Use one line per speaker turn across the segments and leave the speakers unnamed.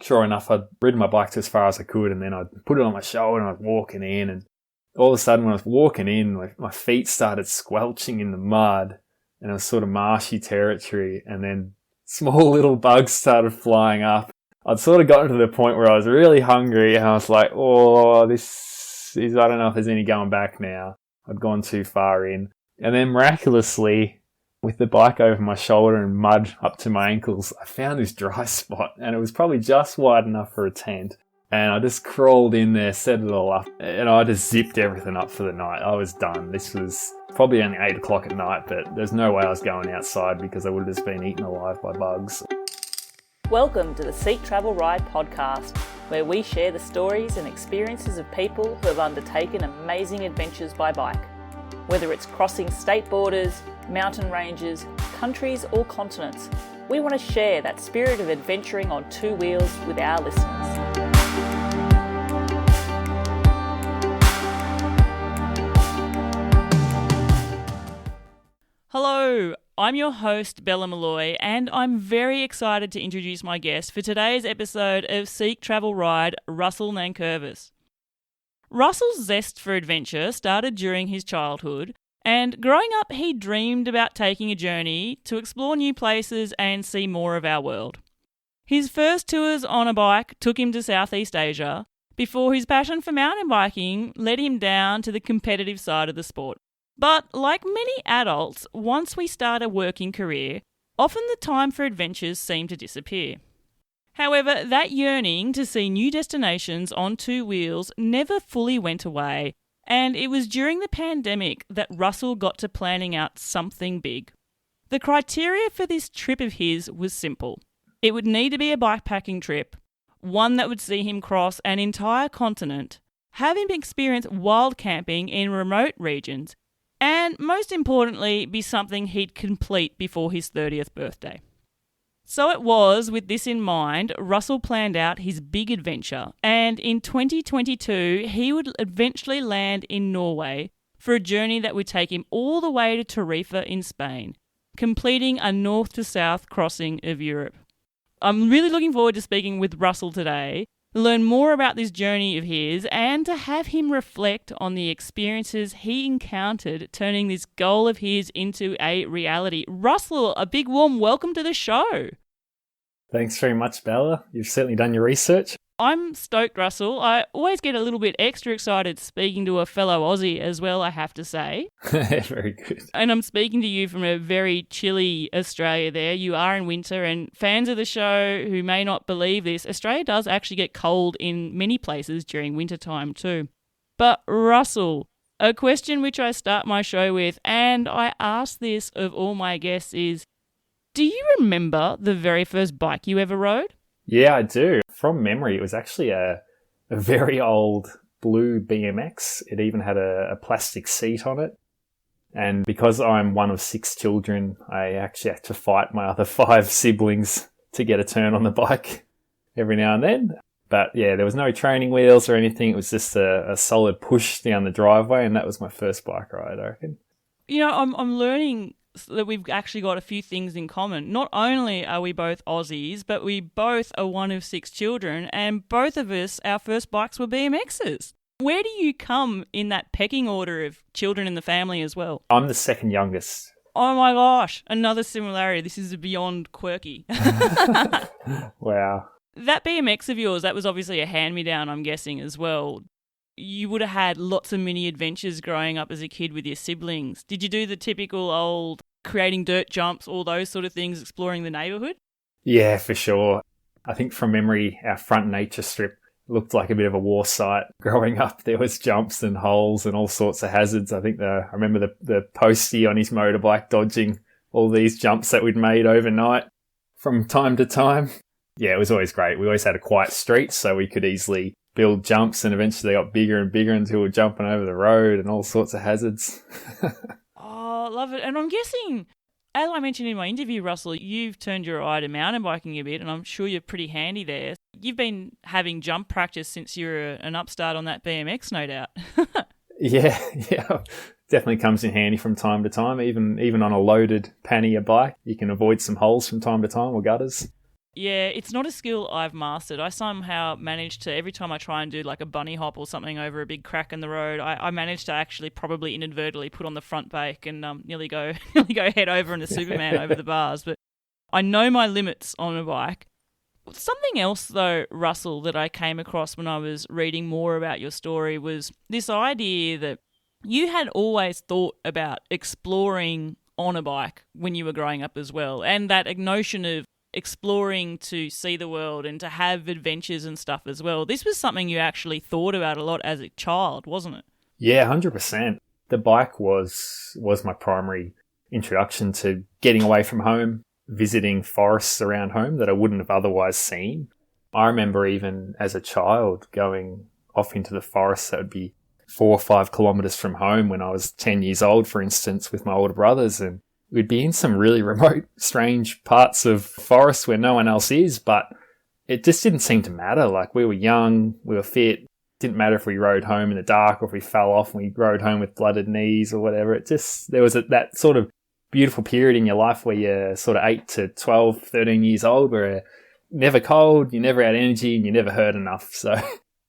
sure enough, I'd ridden my bike to as far as I could, and then I'd put it on my shoulder and I was walking in, and all of a sudden when I was walking in, my feet started squelching in the mud, and it was sort of marshy territory, and then small little bugs started flying up. I'd sort of gotten to the point where I was really hungry, and I was like, I don't know if there's any going back now. I'd gone too far in. And then miraculously, with the bike over my shoulder and mud up to my ankles, I found this dry spot, and it was probably just wide enough for a tent. And I just crawled in there, set it all up, and I just zipped everything up for the night. I was done. This was probably only 8 o'clock at night, but there's no way I was going outside because I would have just been eaten alive by bugs.
Welcome to the Seek Travel Ride podcast, where we share the stories and experiences of people who have undertaken amazing adventures by bike. Whether it's crossing state borders, mountain ranges, countries or continents, we want to share that spirit of adventuring on two wheels with our listeners. Hello, I'm your host, Bella Malloy, and I'm very excited to introduce my guest for today's episode of Seek Travel Ride, Russell Nankervis. Russell's zest for adventure started during his childhood, and growing up he dreamed about taking a journey to explore new places and see more of our world. His first tours on a bike took him to Southeast Asia, before his passion for mountain biking led him down to the competitive side of the sport. But like many adults, once we start a working career, often the time for adventures seem to disappear. However, that yearning to see new destinations on two wheels never fully went away, and it was during the pandemic that Russell got to planning out something big. The criteria for this trip of his was simple. It would need to be a bikepacking trip, one that would see him cross an entire continent, have him experience wild camping in remote regions, and most importantly, be something he'd complete before his 30th birthday. So it was, with this in mind, Russell planned out his big adventure, and in 2022, he would eventually land in Norway for a journey that would take him all the way to Tarifa in Spain, completing a north to south crossing of Europe. I'm really looking forward to speaking with Russell today, learn more about this journey of his, and to have him reflect on the experiences he encountered turning this goal of his into a reality. Russell, a big warm welcome to the show.
Thanks very much, Bella. You've certainly done your research.
I'm stoked, Russell. I always get a little bit extra excited speaking to a fellow Aussie as well, I have to say.
Very good.
And I'm speaking to you from a very chilly Australia there. You are in winter, and fans of the show who may not believe this, Australia does actually get cold in many places during winter time too. But Russell, a question which I start my show with, and I ask this of all my guests, is, do you remember the very first bike you ever rode?
Yeah, I do. From memory, it was actually a very old blue BMX. It even had a plastic seat on it. And because I'm one of 6 children, I actually had to fight my other 5 siblings to get a turn on the bike every now and then. But yeah, there was no training wheels or anything. It was just a solid push down the driveway, and that was my first bike ride, I reckon.
You know, I'm learning that we've actually got a few things in common. Not only are we both Aussies, but we both are one of 6 children, and both of us, our first bikes were BMXs. Where do you come in that pecking order of children in the family as well?
I'm the second youngest.
Oh my gosh, another similarity. This is beyond quirky.
Wow.
That BMX of yours, that was obviously a hand-me-down, I'm guessing, as well. You would have had lots of mini adventures growing up as a kid with your siblings. Did you do the typical old creating dirt jumps, all those sort of things, exploring the neighbourhood?
Yeah, for sure. I think from memory, our front nature strip looked like a bit of a war site. Growing up, there was jumps and holes and all sorts of hazards. I think I remember the postie on his motorbike dodging all these jumps that we'd made overnight from time to time. Yeah, it was always great. We always had a quiet street, so we could easily build jumps, and eventually they got bigger and bigger until we were jumping over the road and all sorts of hazards.
Oh, love it. And I'm guessing, as I mentioned in my interview, Russell, you've turned your eye to mountain biking a bit, and I'm sure you're pretty handy there. You've been having jump practice since you were an upstart on that BMX, no doubt.
Yeah. Definitely comes in handy from time to time. Even on a loaded pannier bike, you can avoid some holes from time to time or gutters.
Yeah, it's not a skill I've mastered. I somehow managed to, every time I try and do like a bunny hop or something over a big crack in the road, I managed to actually probably inadvertently put on the front brake and nearly go nearly go head over into Superman over the bars. But I know my limits on a bike. Something else, though, Russell, that I came across when I was reading more about your story was this idea that you had always thought about exploring on a bike when you were growing up as well, and that notion of exploring to see the world and to have adventures and stuff as well. This was something you actually thought about a lot as a child, wasn't it?
Yeah, 100%. The bike was my primary introduction to getting away from home, visiting forests around home that I wouldn't have otherwise seen. I remember even as a child going off into the forest that would be 4 or 5 kilometres from home when I was 10 years old, for instance, with my older brothers, and we'd be in some really remote, strange parts of forest where no one else is, but it just didn't seem to matter. Like, we were young, we were fit. Didn't matter if we rode home in the dark or if we fell off and we rode home with blooded knees or whatever. It just, there was that sort of beautiful period in your life where you're sort of 8 to 12, 13 years old, where you're never cold, you never had energy, and you never heard enough. So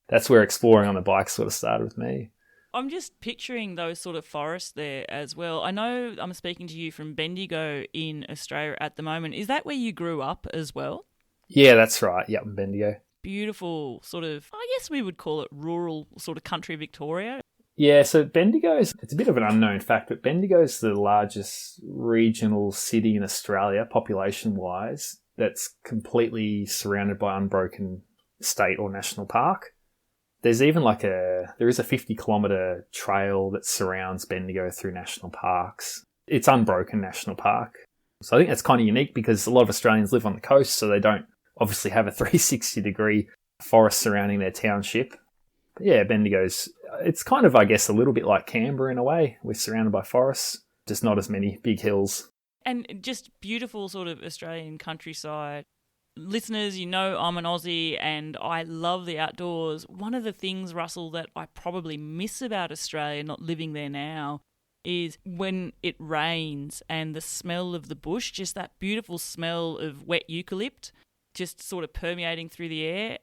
that's where exploring on the bike sort of started with me.
I'm just picturing those sort of forests there as well. I know I'm speaking to you from Bendigo in Australia at the moment. Is that where you grew up as well?
Yeah, that's right. Yep, in Bendigo.
Beautiful sort of, I guess we would call it rural sort of country Victoria.
Yeah, so Bendigo's, it's a bit of an unknown fact, but Bendigo's the largest regional city in Australia, population-wise, that's completely surrounded by unbroken state or national park. There's even there is a 50-kilometre trail that surrounds Bendigo through national parks. It's unbroken national park. So I think that's kind of unique because a lot of Australians live on the coast, so they don't obviously have a 360-degree forest surrounding their township. But yeah, Bendigo's, it's kind of, I guess, a little bit like Canberra in a way. We're surrounded by forests, just not as many big hills.
And just beautiful sort of Australian countryside. Listeners, you know I'm an Aussie and I love the outdoors. One of the things, Russell, that I probably miss about Australia, not living there now, is when it rains and the smell of the bush, just that beautiful smell of wet eucalypt, just sort of permeating through the air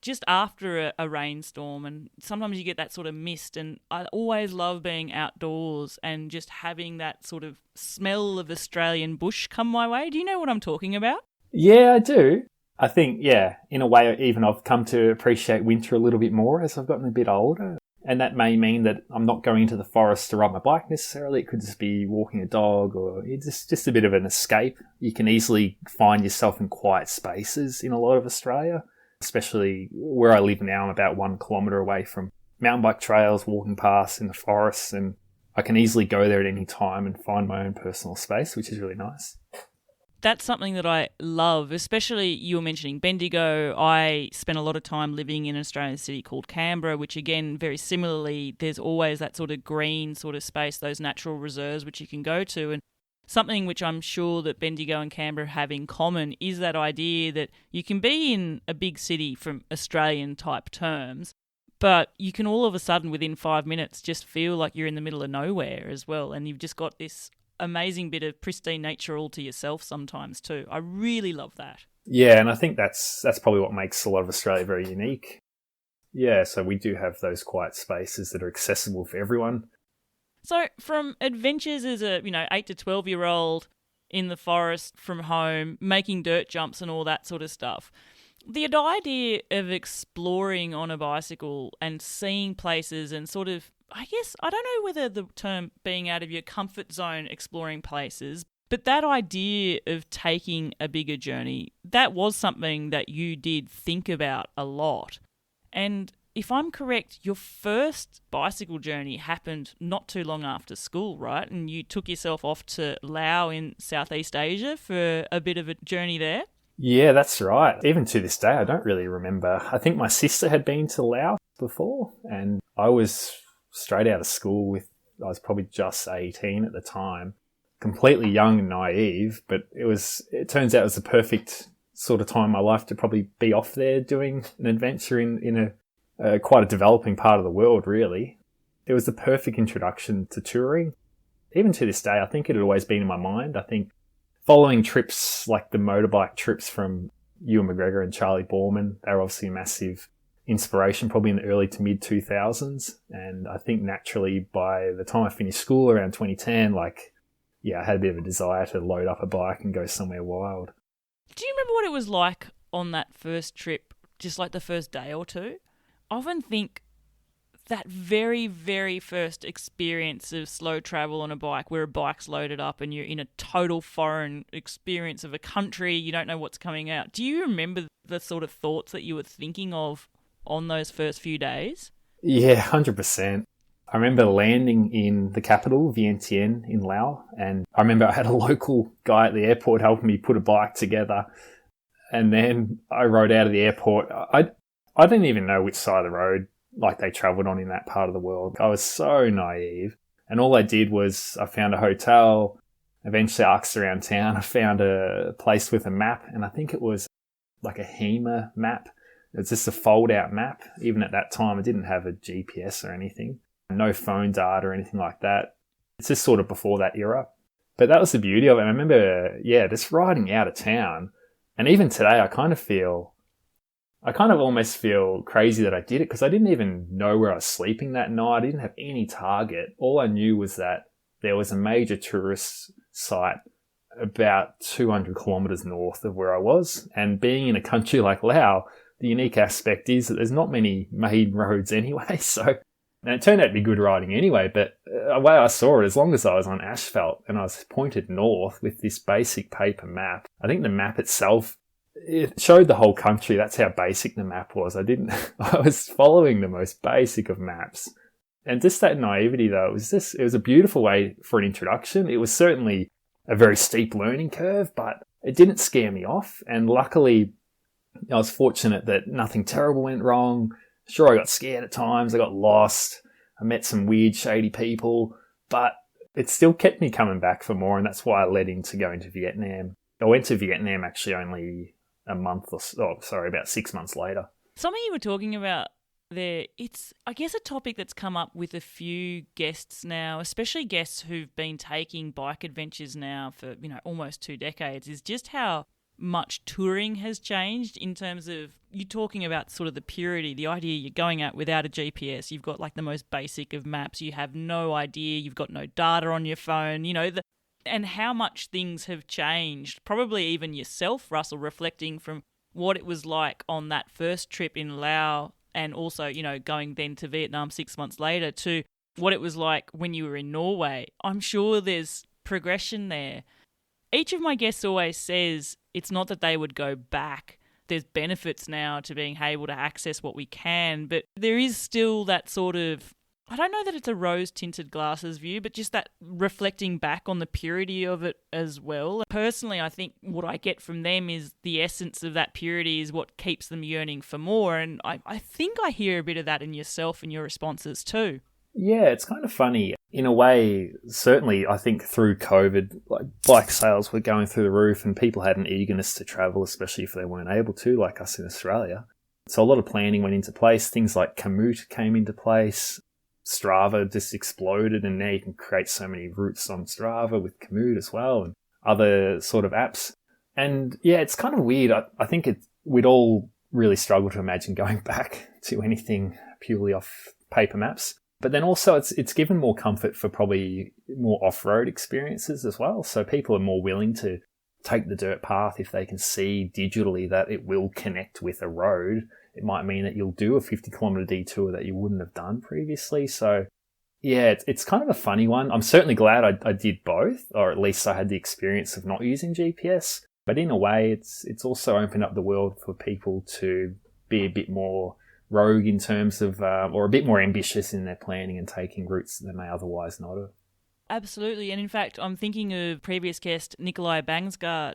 just after a rainstorm. And sometimes you get that sort of mist, and I always love being outdoors and just having that sort of smell of Australian bush come my way. Do you know what I'm talking about?
Yeah, I do. I think, yeah, in a way, even I've come to appreciate winter a little bit more as I've gotten a bit older. And that may mean that I'm not going into the forest to ride my bike necessarily. It could just be walking a dog, or it's just a bit of an escape. You can easily find yourself in quiet spaces in a lot of Australia, especially where I live now. I'm about 1 kilometre away from mountain bike trails, walking paths in the forests, and I can easily go there at any time and find my own personal space, which is really nice.
That's something that I love, especially you were mentioning Bendigo. I spent a lot of time living in an Australian city called Canberra, which again, very similarly, there's always that sort of green sort of space, those natural reserves which you can go to. And something which I'm sure that Bendigo and Canberra have in common is that idea that you can be in a big city from Australian type terms, but you can all of a sudden within 5 minutes just feel like you're in the middle of nowhere as well. And you've just got this amazing bit of pristine nature all to yourself sometimes too. I really love that.
Yeah, and I think that's probably what makes a lot of Australia very unique. Yeah, so we do have those quiet spaces that are accessible for everyone.
So from adventures as a 8 to 12-year-old in the forest from home, making dirt jumps and all that sort of stuff, the idea of exploring on a bicycle and seeing places and sort of, I guess, I don't know whether the term being out of your comfort zone, exploring places, but that idea of taking a bigger journey, that was something that you did think about a lot. And if I'm correct, your first bicycle journey happened not too long after school, right? And you took yourself off to Laos in Southeast Asia for a bit of a journey there?
Yeah, that's right. Even to this day, I don't really remember. I think my sister had been to Laos before, and I was straight out of school I was probably just 18 at the time, completely young and naive, but it turns out it was the perfect sort of time in my life to probably be off there doing an adventure in a quite a developing part of the world, really. It was the perfect introduction to touring. Even to this day, I think it had always been in my mind. I think following trips like the motorbike trips from Ewan McGregor and Charlie Borman. They were obviously a massive inspiration probably in the early to mid 2000s. And I think naturally by the time I finished school around 2010, I had a bit of a desire to load up a bike and go somewhere wild.
Do you remember what it was like on that first trip, just like the first day or two? I often think that very, very first experience of slow travel on a bike where a bike's loaded up and you're in a total foreign experience of a country, you don't know what's coming out. Do you remember the sort of thoughts that you were thinking of on those first few days?
Yeah, 100%. I remember landing in the capital, Vientiane, in Laos, and I remember I had a local guy at the airport helping me put a bike together, and then I rode out of the airport. I didn't even know which side of the road they travelled on in that part of the world. I was so naive, and all I did was I found a hotel, eventually asked around town, I found a place with a map, and I think it was like a HEMA map. It's just a fold-out map. Even at that time, I didn't have a GPS or anything. No phone data or anything like that. It's just sort of before that era. But that was the beauty of it. And I remember, just riding out of town. And even today, I kind of almost feel crazy that I did it because I didn't even know where I was sleeping that night. I didn't have any target. All I knew was that there was a major tourist site about 200 kilometres north of where I was. And being in a country like Laos, the unique aspect is that there's not many main roads anyway. And it turned out to be good riding anyway, but the way I saw it, as long as I was on asphalt and I was pointed north with this basic paper map, I think the map itself, it showed the whole country. That's how basic the map was. I was following the most basic of maps. And just that naivety though, it was a beautiful way for an introduction. It was certainly a very steep learning curve, but it didn't scare me off. And luckily, I was fortunate that nothing terrible went wrong. Sure, I got scared at times. I got lost. I met some weird, shady people, but it still kept me coming back for more, and that's why I led into going to Vietnam. I went to Vietnam actually only about 6 months later.
Something you were talking about there, it's, I guess, a topic that's come up with a few guests now, especially guests who've been taking bike adventures now for, almost 2 decades, is just how much touring has changed in terms of, you're talking about sort of the purity, the idea you're going out without a GPS, you've got the most basic of maps, you have no idea, you've got no data on your phone, and how much things have changed. Probably even yourself, Russell, reflecting from what it was like on that first trip in Laos and also, going then to Vietnam 6 months later to what it was like when you were in Norway. I'm sure there's progression there. Each of my guests always says it's not that they would go back. There's benefits now to being able to access what we can, but there is still that sort of, I don't know that it's a rose-tinted glasses view, but just that reflecting back on the purity of it as well. Personally, I think what I get from them is the essence of that purity is what keeps them yearning for more, and I think I hear a bit of that in yourself and your responses too.
Yeah, it's kind of funny. In a way, certainly, I think through COVID, bike sales were going through the roof and people had an eagerness to travel, especially if they weren't able to, like us in Australia. So a lot of planning went into place. Things like Komoot came into place. Strava just exploded, and now you can create so many routes on Strava with Komoot as well and other sort of apps. And yeah, it's kind of weird. I think we'd all really struggle to imagine going back to anything purely off paper maps. But then also it's given more comfort for probably more off-road experiences as well. So people are more willing to take the dirt path if they can see digitally that it will connect with a road. It might mean that you'll do a 50-kilometre detour that you wouldn't have done previously. So yeah, it's kind of a funny one. I'm certainly glad I did both, or at least I had the experience of not using GPS. But in a way, it's also opened up the world for people to be a bit more rogue in terms of, or a bit more ambitious in their planning and taking routes that they may otherwise not have.
Absolutely. And in fact, I'm thinking of previous guest, Nikolai Bangsgaard,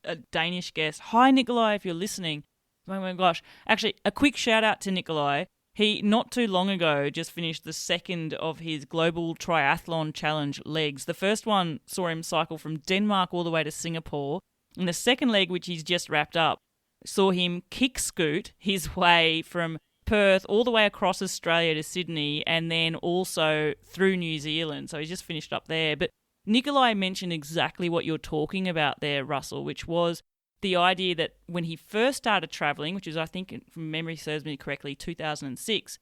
a Danish guest. Hi, Nikolai, if you're listening. Oh my gosh. Actually, a quick shout out to Nikolai. He, not too long ago, just finished the second of his Global Triathlon Challenge legs. The first one saw him cycle from Denmark all the way to Singapore. And the second leg, which he's just wrapped up, saw him kick scoot his way from Perth all the way across Australia to Sydney and then also through New Zealand. So he's just finished up there. But Nikolai mentioned exactly what you're talking about there, Russell, which was the idea that when he first started travelling, which is, I think, from memory serves me correctly, 2006,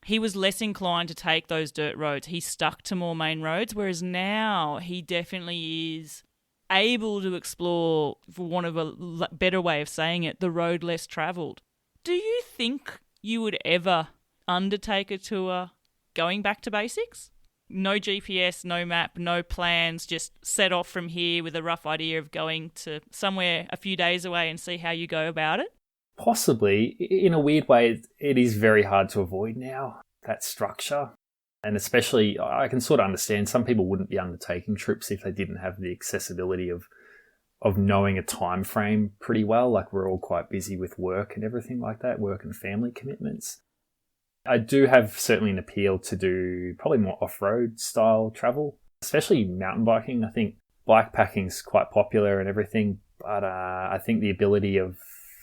he was less inclined to take those dirt roads. He stuck to more main roads, whereas now he definitely is able to explore, for want of a better way of saying it, the road less travelled. Do you think you would ever undertake a tour going back to basics? No GPS, no map, no plans, just set off from here with a rough idea of going to somewhere a few days away and see how you go about it?
Possibly. In a weird way, it is very hard to avoid now, that structure. And especially, I can sort of understand some people wouldn't be undertaking trips if they didn't have the accessibility of knowing a time frame pretty well. Like, we're all quite busy with work and everything like that, work and family commitments. I do have certainly an appeal to do probably more off-road style travel, especially mountain biking. I think bikepacking is quite popular and everything, but I think the ability of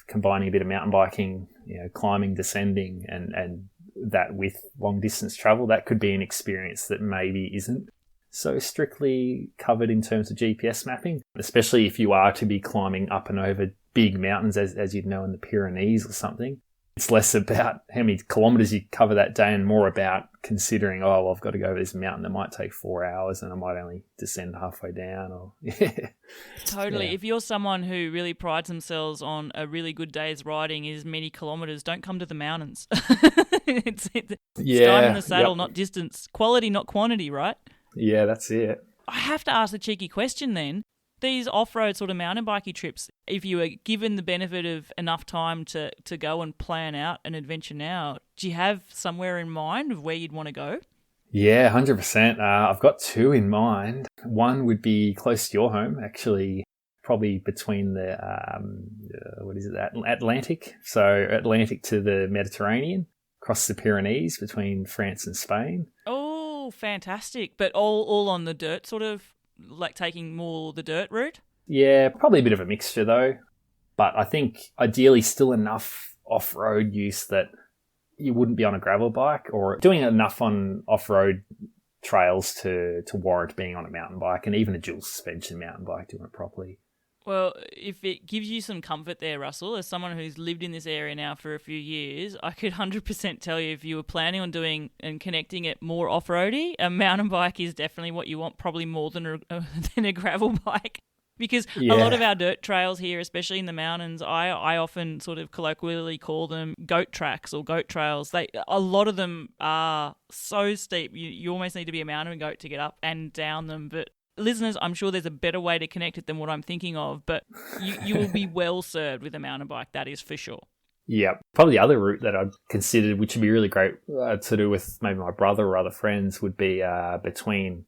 combining a bit of mountain biking, climbing, descending, and that with long distance travel, that could be an experience that maybe isn't so strictly covered in terms of GPS mapping, especially if you are to be climbing up and over big mountains, as you'd know in the Pyrenees or something. It's less about how many kilometres you cover that day and more about considering, I've got to go over this mountain that might take 4 hours and I might only descend halfway down.
Totally. Yeah. If you're someone who really prides themselves on a really good day's riding is many kilometres, don't come to the mountains. It's time in the saddle, not distance. Quality, not quantity, right?
Yeah, that's it.
I have to ask the cheeky question then. These off-road sort of mountain biking trips, if you were given the benefit of enough time to go and plan out an adventure now, do you have somewhere in mind of where you'd want to go? Yeah,
100%. I've got two in mind. One would be close to your home, actually, probably between the, Atlantic. So Atlantic to the Mediterranean, across the Pyrenees between France and Spain.
Oh, fantastic. But all on the dirt sort of, like taking more the dirt route?
Yeah, probably a bit of a mixture though. But I think ideally still enough off-road use that you wouldn't be on a gravel bike, or doing enough on off-road trails to warrant being on a mountain bike, and even a dual suspension mountain bike doing it properly.
Well, if it gives you some comfort there, Russell, as someone who's lived in this area now for a few years, I could 100% tell you if you were planning on doing and connecting it more off-roady, a mountain bike is definitely what you want, probably more than a gravel bike. Because a lot of our dirt trails here, especially in the mountains, I often sort of colloquially call them goat tracks or goat trails. A lot of them are so steep, you almost need to be a mountain goat to get up and down them, but listeners, I'm sure there's a better way to connect it than what I'm thinking of, but you will be well served with a mountain bike, that is for sure.
Yeah, probably the other route that I'd considered, which would be really great to do with maybe my brother or other friends, would be between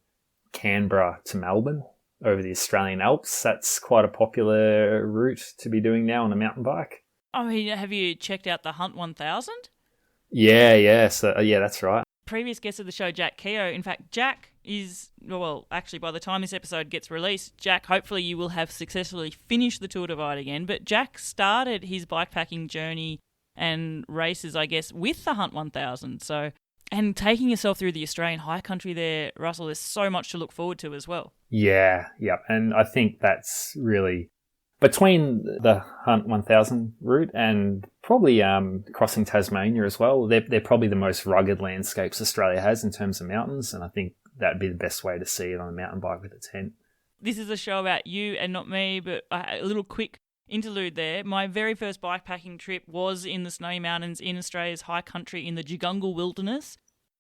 Canberra to Melbourne over the Australian Alps. That's quite a popular route to be doing now on a mountain bike.
I mean, have you checked out the Hunt 1000?
Yeah. So, yeah, that's right.
Previous guest of the show, Jack Keogh. In fact, Jack is, actually, by the time this episode gets released, Jack, hopefully you will have successfully finished the Tour Divide again. But Jack started his bikepacking journey and races, I guess, with the Hunt 1000. So, and taking yourself through the Australian high country there, Russell, there's so much to look forward to as well.
Yeah. And I think that's really, between the Hunt 1000 route and probably crossing Tasmania as well, they're probably the most rugged landscapes Australia has in terms of mountains, and I think that'd be the best way to see it on a mountain bike with a tent.
This is a show about you and not me, but a little quick interlude there. My very first bikepacking trip was in the Snowy Mountains in Australia's high country in the Jagungal Wilderness.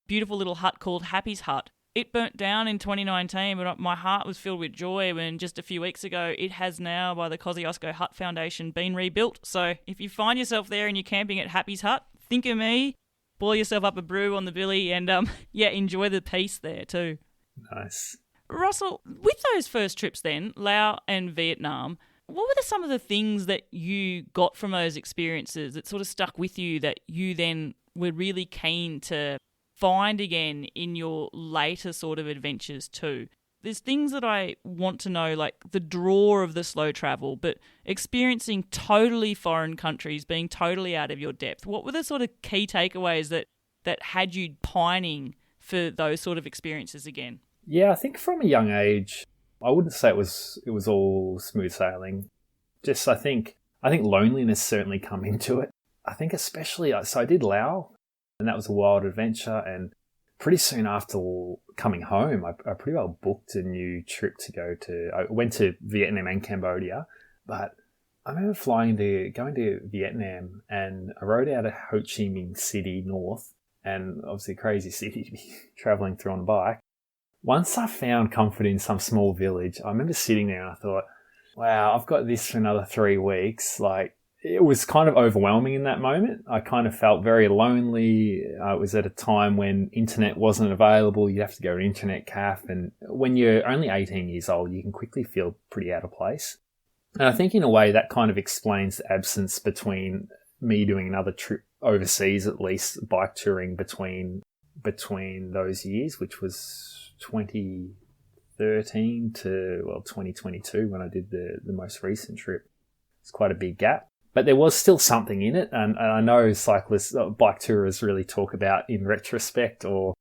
Beautiful little hut called Happy's Hut. It burnt down in 2019, but my heart was filled with joy when just a few weeks ago it has now, by the Kosciuszko Hut Foundation, been rebuilt. So if you find yourself there and you're camping at Happy's Hut, think of me, boil yourself up a brew on the billy, and enjoy the peace there too.
Nice.
Russell, with those first trips then, Laos and Vietnam, what were some of the things that you got from those experiences that sort of stuck with you that you then were really keen to find again in your later sort of adventures too? There's things that I want to know, like the draw of the slow travel, but experiencing totally foreign countries, being totally out of your depth. What were the sort of key takeaways that had you pining for those sort of experiences again?
Yeah, I think from a young age, I wouldn't say it was all smooth sailing. just I think loneliness certainly come into it. I think especially, so I did Laos, and that was a wild adventure, and pretty soon after coming home, I pretty well booked a new trip I went to Vietnam and Cambodia, but I remember going to Vietnam, and I rode out of Ho Chi Minh City north, and obviously a crazy city to be traveling through on a bike. Once I found comfort in some small village, I remember sitting there and I thought, wow, I've got this for another 3 weeks. Like, it was kind of overwhelming in that moment. I kind of felt very lonely. It was at a time when internet wasn't available. You have to go to an internet cafe. And when you're only 18 years old, you can quickly feel pretty out of place. And I think in a way that kind of explains the absence between me doing another trip overseas, at least bike touring between those years, which was 2013 to 2022 when I did the most recent trip. It's quite a big gap, but there was still something in it. And I know cyclists, bike tourers really talk about in retrospect, or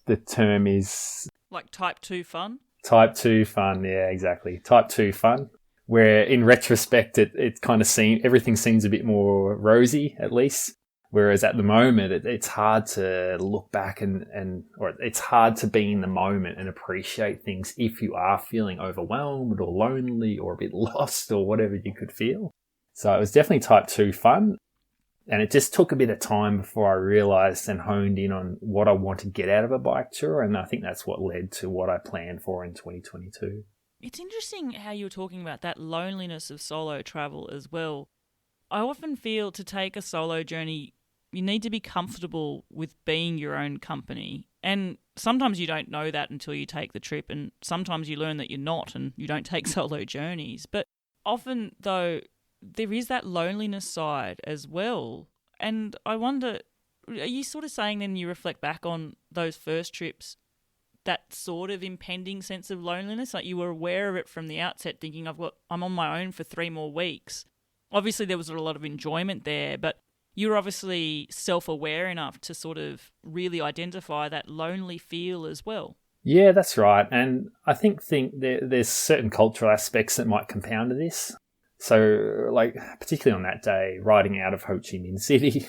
the term is
like type 2 fun.
Type 2 fun, yeah, exactly. Type 2 fun. Where in retrospect, it kind of everything seems a bit more rosy, at least. Whereas at the moment, it's hard to look back or it's hard to be in the moment and appreciate things if you are feeling overwhelmed or lonely or a bit lost or whatever you could feel. So it was definitely type 2 fun. And it just took a bit of time before I realized and honed in on what I want to get out of a bike tour. And I think that's what led to what I planned for in 2022.
It's interesting how you were talking about that loneliness of solo travel as well. I often feel to take a solo journey, you need to be comfortable with being your own company. And sometimes you don't know that until you take the trip, and sometimes you learn that you're not and you don't take solo journeys. But often, though, there is that loneliness side as well. And I wonder, are you sort of saying then you reflect back on those first trips, that sort of impending sense of loneliness? Like you were aware of it from the outset, thinking I'm on my own for 3 more weeks. Obviously there was a lot of enjoyment there, but you were obviously self-aware enough to sort of really identify that lonely feel as well.
Yeah, that's right. And I think there's certain cultural aspects that might compound to this. So like particularly on that day, riding out of Ho Chi Minh City,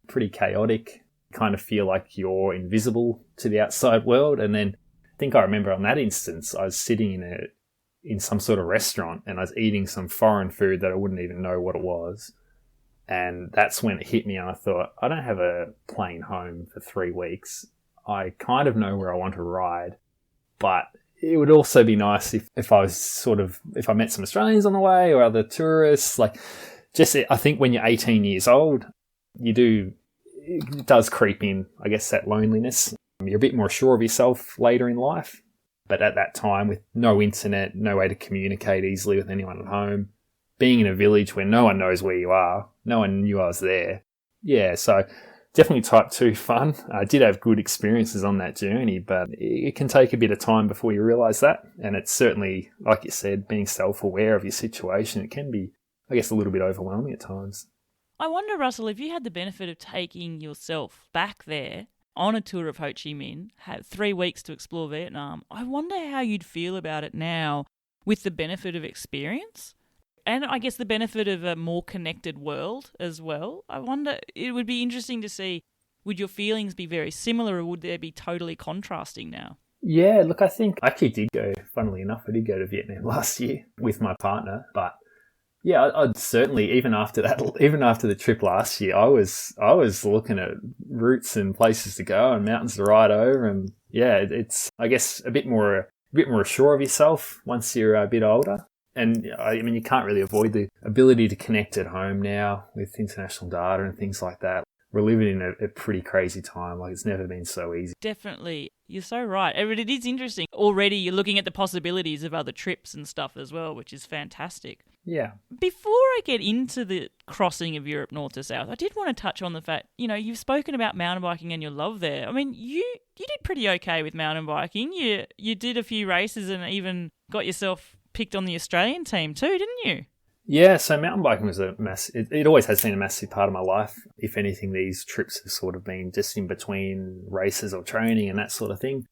pretty chaotic. Kind of feel like you're invisible to the outside world. And then I think I remember on that instance, I was sitting in some sort of restaurant and I was eating some foreign food that I wouldn't even know what it was. And that's when it hit me and I thought, I don't have a plane home for 3 weeks. I kind of know where I want to ride, but it would also be nice if I met some Australians on the way or other tourists. Like I think when you're 18 years old, it does creep in, I guess, that loneliness. You're a bit more sure of yourself later in life. But at that time, with no internet, no way to communicate easily with anyone at home, being in a village where no one knows where you are, no one knew I was there. Yeah, so definitely type 2 fun. I did have good experiences on that journey, but it can take a bit of time before you realise that. And it's certainly, like you said, being self-aware of your situation, it can be, I guess, a little bit overwhelming at times.
I wonder, Russell, if you had the benefit of taking yourself back there on a tour of Ho Chi Minh, had 3 weeks to explore Vietnam, I wonder how you'd feel about it now with the benefit of experience and I guess the benefit of a more connected world as well. I wonder, it would be interesting to see, would your feelings be very similar or would they be totally contrasting now?
Yeah, look, I think I actually did go, funnily enough, I did go to Vietnam last year with my partner, but yeah, I'd certainly, even after the trip last year, I was looking at routes and places to go and mountains to ride over, and yeah, it's, I guess, a bit more sure of yourself once you're a bit older. And I mean, you can't really avoid the ability to connect at home now with international data and things like that. We're living in a pretty crazy time. Like, it's never been so easy.
Definitely. You're so right. It is interesting. Already you're looking at the possibilities of other trips and stuff as well, which is fantastic.
Yeah.
Before I get into the crossing of Europe north to south, I did want to touch on the fact, you've spoken about mountain biking and your love there. I mean, you did pretty okay with mountain biking. You did a few races and even got yourself picked on the Australian team too, didn't you?
Yeah, so mountain biking was it always has been a massive part of my life. If anything, these trips have sort of been just in between races or training and that sort of thing.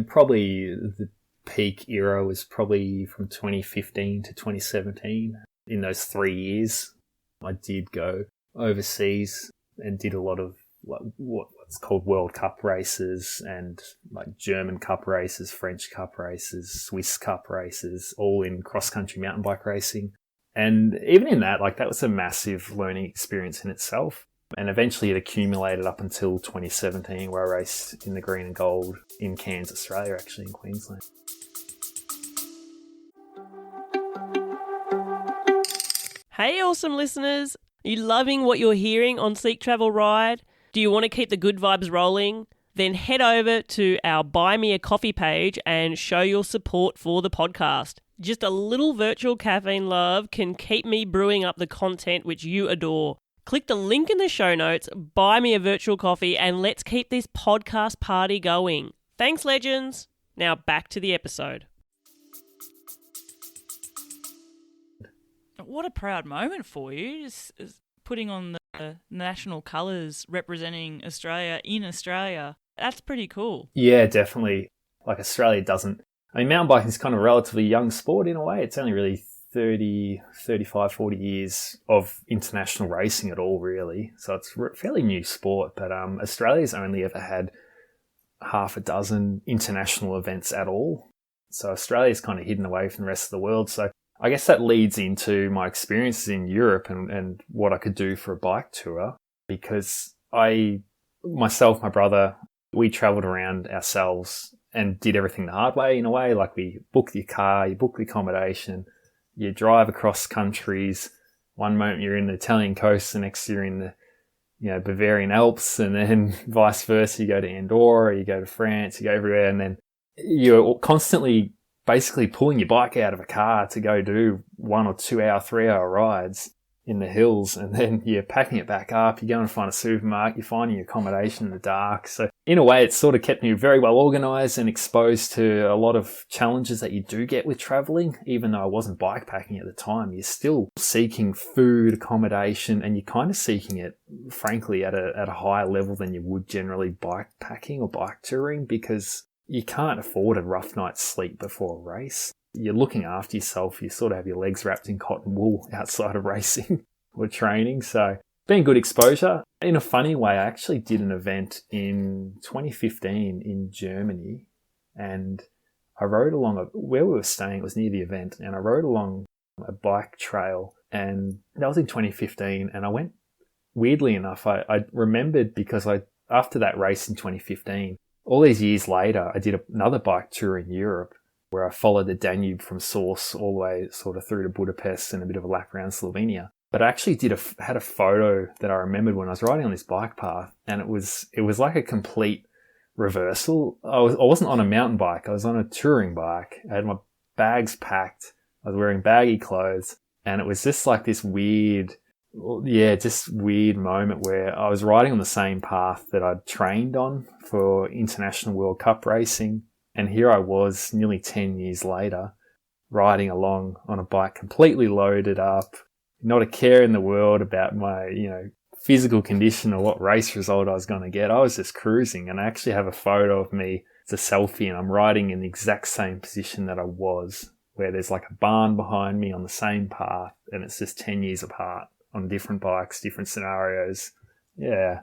Probably the peak era was probably from 2015 to 2017. In those 3 years, I did go overseas and did a lot of what's called World Cup races and like German Cup races, French Cup races, Swiss Cup races, all in cross-country mountain bike racing. And even in that, like that was a massive learning experience in itself. And eventually it accumulated up until 2017, where I raced in the green and gold in Cairns, Australia, actually in Queensland.
Hey, awesome listeners. Are you loving what you're hearing on Seek Travel Ride? Do you want to keep the good vibes rolling? Then head over to our Buy Me a Coffee page and show your support for the podcast. Just a little virtual caffeine love can keep me brewing up the content which you adore. Click the link in the show notes, buy me a virtual coffee, and let's keep this podcast party going. Thanks, legends. Now back to the episode.
What a proud moment for you, just putting on the national colours representing Australia in Australia. That's pretty cool.
Yeah, definitely. Like Australia doesn't... I mean, mountain biking is kind of a relatively young sport in a way. It's only really 30, 35, 40 years of international racing at all, really. So it's a fairly new sport. But Australia's only ever had half a dozen international events at all. So Australia's kind of hidden away from the rest of the world. So I guess that leads into my experiences in Europe and what I could do for a bike tour, because myself, my brother, we travelled around ourselves and did everything the hard way in a way. Like we booked your car, you book the accommodation, you drive across countries. One moment you're in the Italian coast, the next you're in the Bavarian Alps, and then vice versa. You go to Andorra, you go to France, you go everywhere, and then you're constantly basically pulling your bike out of a car to go do 1 or 2 hour, 3 hour rides in the hills, and then you're packing it back up, you go and find a supermarket, you're finding your accommodation in the dark. So in a way, it's sort of kept me very well organised and exposed to a lot of challenges that you do get with travelling. Even though I wasn't bikepacking at the time, you're still seeking food, accommodation, and you're kind of seeking it, frankly, at a higher level than you would generally bikepacking or bike touring, because you can't afford a rough night's sleep before a race. You're looking after yourself. You sort of have your legs wrapped in cotton wool outside of racing or training. So been good exposure. In a funny way, I actually did an event in 2015 in Germany, and I rode along where we were staying. It was near the event, and I rode along a bike trail, and that was in 2015. And I went, weirdly enough, I remembered, because after that race in 2015, all these years later, I did another bike tour in Europe where I followed the Danube from source all the way sort of through to Budapest and a bit of a lap around Slovenia. But I actually had a photo that I remembered when I was riding on this bike path, and it was like a complete reversal. I wasn't on a mountain bike. I was on a touring bike. I had my bags packed. I was wearing baggy clothes, and it was just like this weird moment where I was riding on the same path that I'd trained on for International World Cup racing. And here I was nearly 10 years later, riding along on a bike completely loaded up, not a care in the world about my, physical condition or what race result I was going to get. I was just cruising, and I actually have a photo of me. It's a selfie, and I'm riding in the exact same position that I was, where there's like a barn behind me on the same path, and it's just 10 years apart on different bikes, different scenarios. Yeah.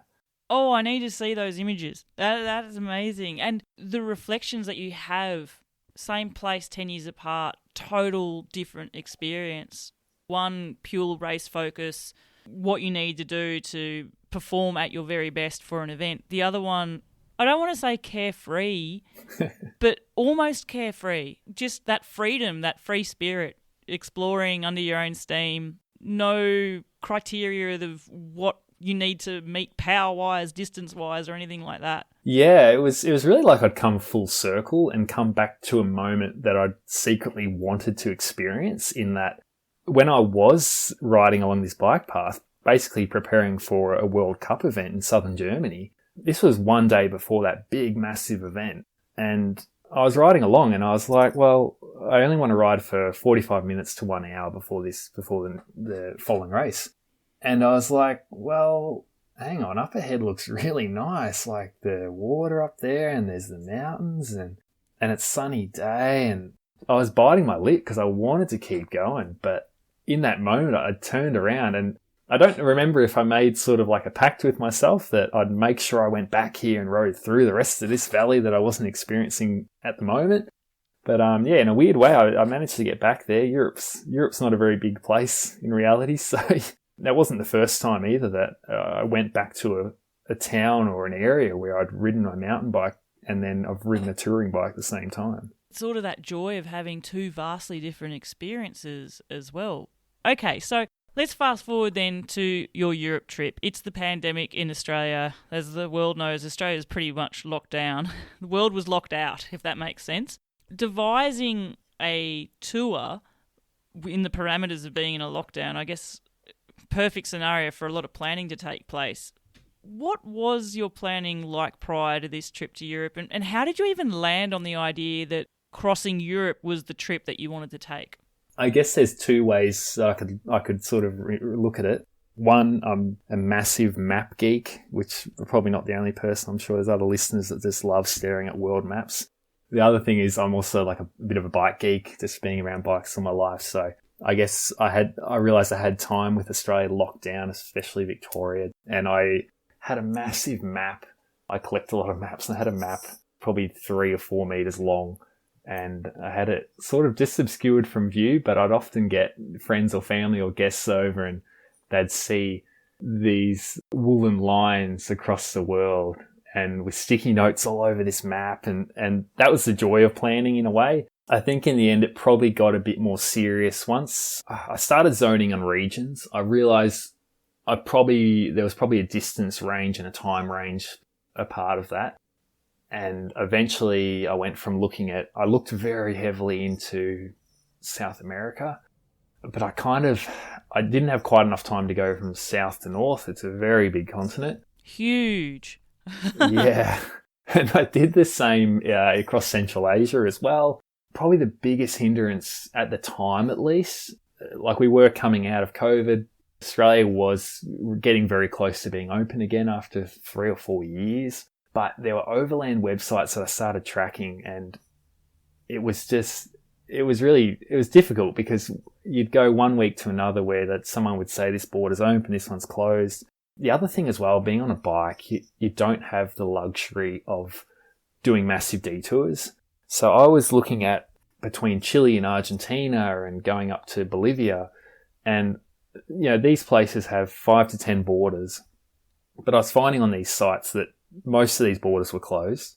Oh, I need to see those images. That is amazing. And the reflections that you have, same place 10 years apart, total different experience. One, pure race focus, what you need to do to perform at your very best for an event. The other one, I don't want to say carefree, but almost carefree. Just that freedom, that free spirit, exploring under your own steam, no criteria of what you need to meet power-wise, distance-wise, or anything like that.
Yeah, it was really like I'd come full circle and come back to a moment that I'd secretly wanted to experience, in that when I was riding along this bike path, basically preparing for a World Cup event in southern Germany, this was one day before that big, massive event. And I was riding along and I was like, well, I only want to ride for 45 minutes to 1 hour before the following race. And I was like, well, hang on, up ahead looks really nice. Like the water up there, and there's the mountains, and it's sunny day. And I was biting my lip because I wanted to keep going. But in that moment, I turned around, and I don't remember if I made sort of like a pact with myself that I'd make sure I went back here and rode through the rest of this valley that I wasn't experiencing at the moment. But yeah, in a weird way, I managed to get back there. Europe's not a very big place in reality, so that wasn't the first time either that I went back to a town or an area where I'd ridden my mountain bike, and then I've ridden a touring bike at the same time.
Sort of that joy of having two vastly different experiences as well. Okay, so let's fast forward then to your Europe trip. It's the pandemic in Australia. As the world knows, Australia's pretty much locked down. The world was locked out, if that makes sense. Devising a tour in the parameters of being in a lockdown, I guess, perfect scenario for a lot of planning to take place. What was your planning like prior to this trip to Europe, and how did you even land on the idea that crossing Europe was the trip that you wanted to take?
I guess there's two ways I could sort of look at it. One, I'm a massive map geek, which I'm probably not the only person. I'm sure there's other listeners that just love staring at world maps. The other thing is I'm also like a bit of a bike geek, just being around bikes all my life. So I guess I realised I had time with Australia locked down, especially Victoria, and I had a massive map. I collect a lot of maps, and I had a map probably 3 or 4 meters long, and I had it sort of just obscured from view, but I'd often get friends or family or guests over, and they'd see these woolen lines across the world and with sticky notes all over this map, and that was the joy of planning in a way. I think in the end it probably got a bit more serious once I started zoning on regions. I realised there was probably a distance range and a time range a part of that. And eventually I went from I looked very heavily into South America, but I didn't have quite enough time to go from south to north. It's a very big continent.
Huge.
Yeah. And I did the same across Central Asia as well. Probably the biggest hindrance at the time, at least, like we were coming out of COVID. Australia was getting very close to being open again after 3 or 4 years. But there were overland websites that I started tracking, and it was difficult because you'd go 1 week to another where that someone would say this border's open, this one's closed. The other thing as well, being on a bike, you don't have the luxury of doing massive detours. So I was looking at between Chile and Argentina and going up to Bolivia, and these places have 5 to 10 borders. But I was finding on these sites that most of these borders were closed.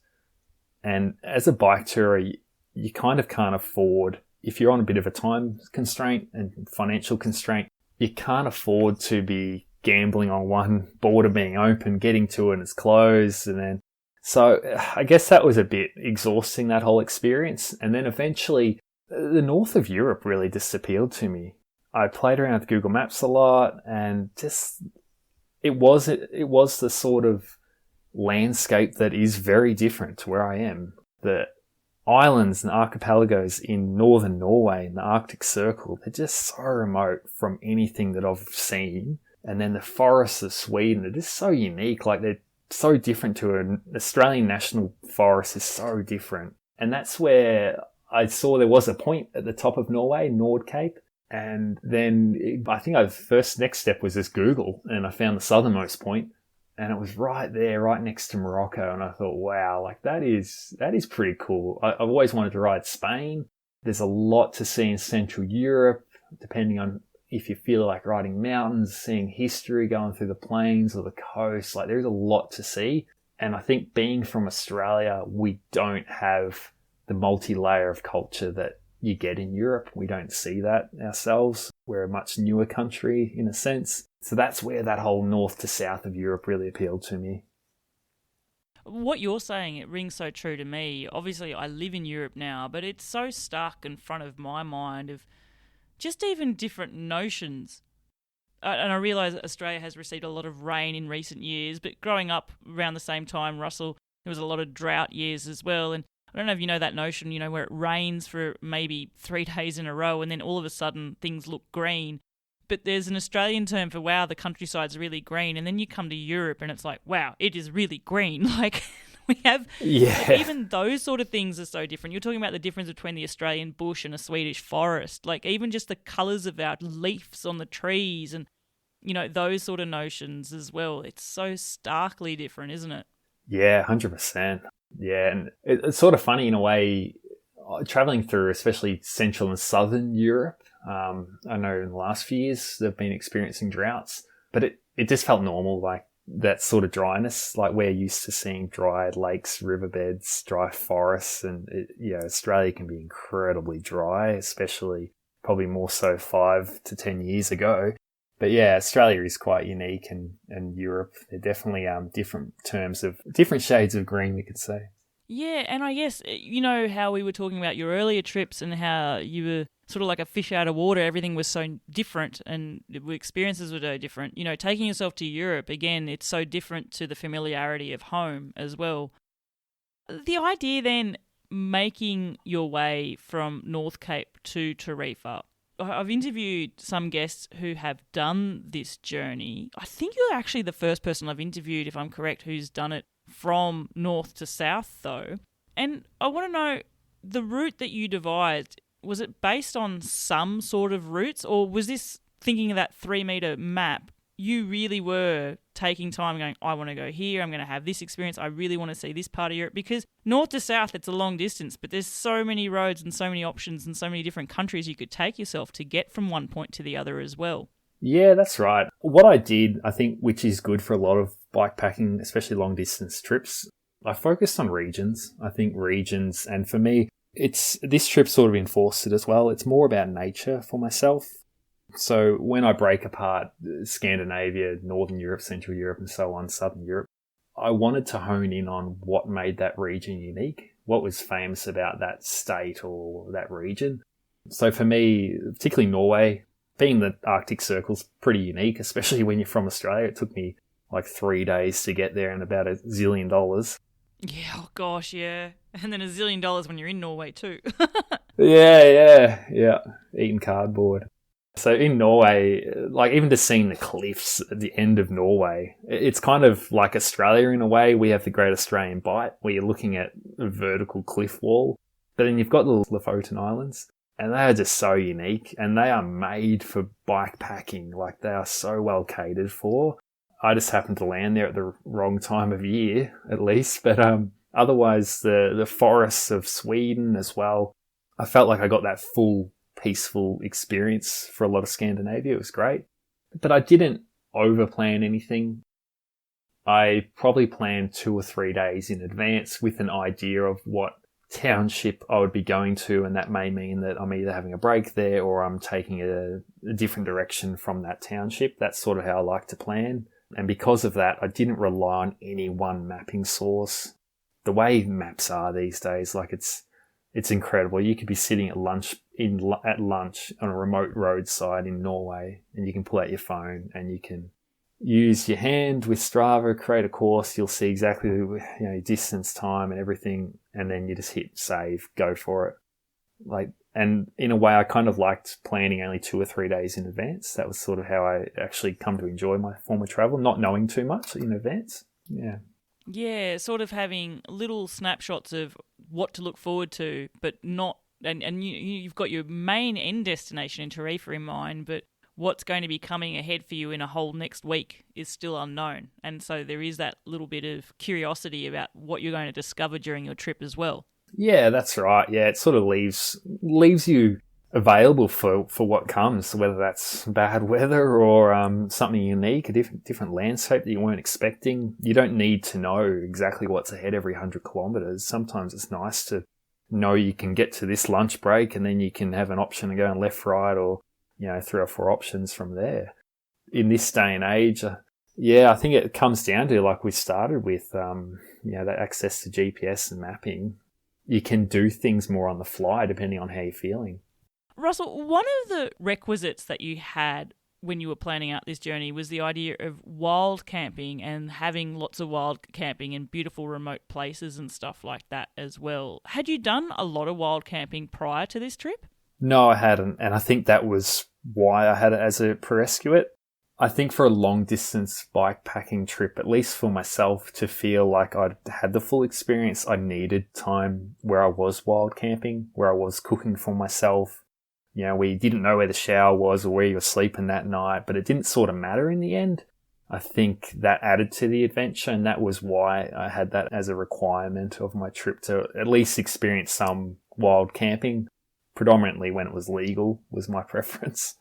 And as a bike tourer, you kind of can't afford, if you're on a bit of a time constraint and financial constraint, you can't afford to be gambling on one border being open, getting to it and it's closed. And then, so I guess that was a bit exhausting, that whole experience. And then eventually the north of Europe really just appealed to me. I played around with Google Maps a lot, and just, it was the sort of landscape that is very different to where I am. The islands and archipelagos in northern Norway in the Arctic Circle, they're just so remote from anything that I've seen. And then the forests of Sweden are just so unique. Like, they're so different to an Australian national forest is so different. And that's where I saw there was a point at the top of Norway, Nordcape. And then I think the next step was just Google, and I found the southernmost point, and it was right there, right next to Morocco. And I thought, wow, like that is pretty cool. I've always wanted to ride Spain. There's a lot to see in Central Europe, depending on if you feel like riding mountains, seeing history going through the plains or the coast. Like, there's a lot to see. And I think being from Australia, we don't have the multi-layer of culture that you get in Europe. We don't see that ourselves. We're a much newer country in a sense. So that's where that whole north to south of Europe really appealed to me.
What you're saying, it rings so true to me. Obviously, I live in Europe now, but it's so stuck in front of my mind of just even different notions. And I realise that Australia has received a lot of rain in recent years, but growing up around the same time, Russell, there was a lot of drought years as well. And I don't know if you know that notion, where it rains for maybe 3 days in a row and then all of a sudden things look green. But there's an Australian term for, wow, the countryside's really green. And then you come to Europe and it's like, wow, it is really green. Like, We have
Yeah.
even those sort of things are so different. You're talking about the difference between the Australian bush and a Swedish forest. Like even just the colours of our leaves on the trees and, those sort of notions as well. It's so starkly different, isn't it?
Yeah, 100%. Yeah, and it's sort of funny in a way, traveling through especially Central and Southern Europe. I know in the last few years they've been experiencing droughts, but it just felt normal, like that sort of dryness. Like we're used to seeing dry lakes, riverbeds, dry forests, and Australia can be incredibly dry, especially probably more so 5 to 10 years ago. But yeah, Australia is quite unique, and Europe, they're definitely different terms of different shades of green, we could say.
Yeah, and I guess, how we were talking about your earlier trips and how you were sort of like a fish out of water. Everything was so different and the experiences were so different. Taking yourself to Europe, again, it's so different to the familiarity of home as well. The idea then, making your way from North Cape to Tarifa, I've interviewed some guests who have done this journey. I think you're actually the first person I've interviewed, if I'm correct, who's done it from north to south, though. And I want to know, the route that you devised, was it based on some sort of routes, or was this, thinking of that 3-metre map, you really were taking time going, I want to go here, I'm going to have this experience, I really want to see this part of Europe? Because north to south, it's a long distance, but there's so many roads and so many options and so many different countries you could take yourself to get from one point to the other as well.
Yeah, that's right. What I did, I think, which is good for a lot of bikepacking, especially long distance trips, I focused on regions. I think regions, and for me, this trip sort of enforced it as well. It's more about nature for myself. So when I break apart Scandinavia, Northern Europe, Central Europe, and so on, Southern Europe, I wanted to hone in on what made that region unique, what was famous about that state or that region. So for me, particularly Norway, being the Arctic Circle's pretty unique, especially when you're from Australia. It took me like 3 days to get there and about $1 zillion.
Yeah, oh gosh, yeah. And then $1 zillion when you're in Norway too.
Yeah. Eating cardboard. So in Norway, like even just seeing the cliffs at the end of Norway, it's kind of like Australia in a way. We have the Great Australian Bight where you're looking at a vertical cliff wall, but then you've got the Lofoten Islands, and they are just so unique, and they are made for bikepacking. Like they are so well catered for. I just happened to land there at the wrong time of year, at least. But otherwise, the forests of Sweden as well, I felt like I got that full peaceful experience for a lot of Scandinavia. It was great. But I didn't overplan anything. I probably planned 2 or 3 days in advance with an idea of what township I would be going to, and that may mean that I'm either having a break there or I'm taking a different direction from that township. That's sort of how I like to plan. And because of that, I didn't rely on any one mapping source. The way maps are these days, like it's incredible. You could be sitting at lunch on a remote roadside in Norway, and you can pull out your phone and you can use your hand with Strava, create a course. You'll see exactly distance, time, and everything, and then you just hit save, go for it. And in a way, I kind of liked planning only 2 or 3 days in advance. That was sort of how I actually come to enjoy my form of travel, not knowing too much in advance. Yeah.
Yeah, sort of having little snapshots of what to look forward to, but not, and you've got your main end destination in Tarifa in mind, but what's going to be coming ahead for you in a whole next week is still unknown. And so there is that little bit of curiosity about what you're going to discover during your trip as well. Yeah,
that's right. Yeah, it sort of leaves you available for what comes, whether that's bad weather or something unique, a different landscape that you weren't expecting. You don't need to know exactly what's ahead every 100 kilometres. Sometimes it's nice to know you can get to this lunch break and then you can have an option to go on left, right, or 3 or 4 options from there. In this day and age, I think it comes down to, like we started with, that access to GPS and mapping. You can do things more on the fly depending on how you're feeling.
Russell, one of the requisites that you had when you were planning out this journey was the idea of wild camping and having lots of wild camping in beautiful remote places and stuff like that as well. Had you done a lot of wild camping prior to this trip?
No, I hadn't, and I think that was why I had it as a prerequisite. I think for a long distance bikepacking trip, at least for myself, to feel like I'd had the full experience, I needed time where I was wild camping, where I was cooking for myself. You know, we didn't know where the shower was or where you were sleeping that night, but it didn't sort of matter in the end. I think that added to the adventure, and that was why I had that as a requirement of my trip, to at least experience some wild camping, predominantly when it was legal, was my preference.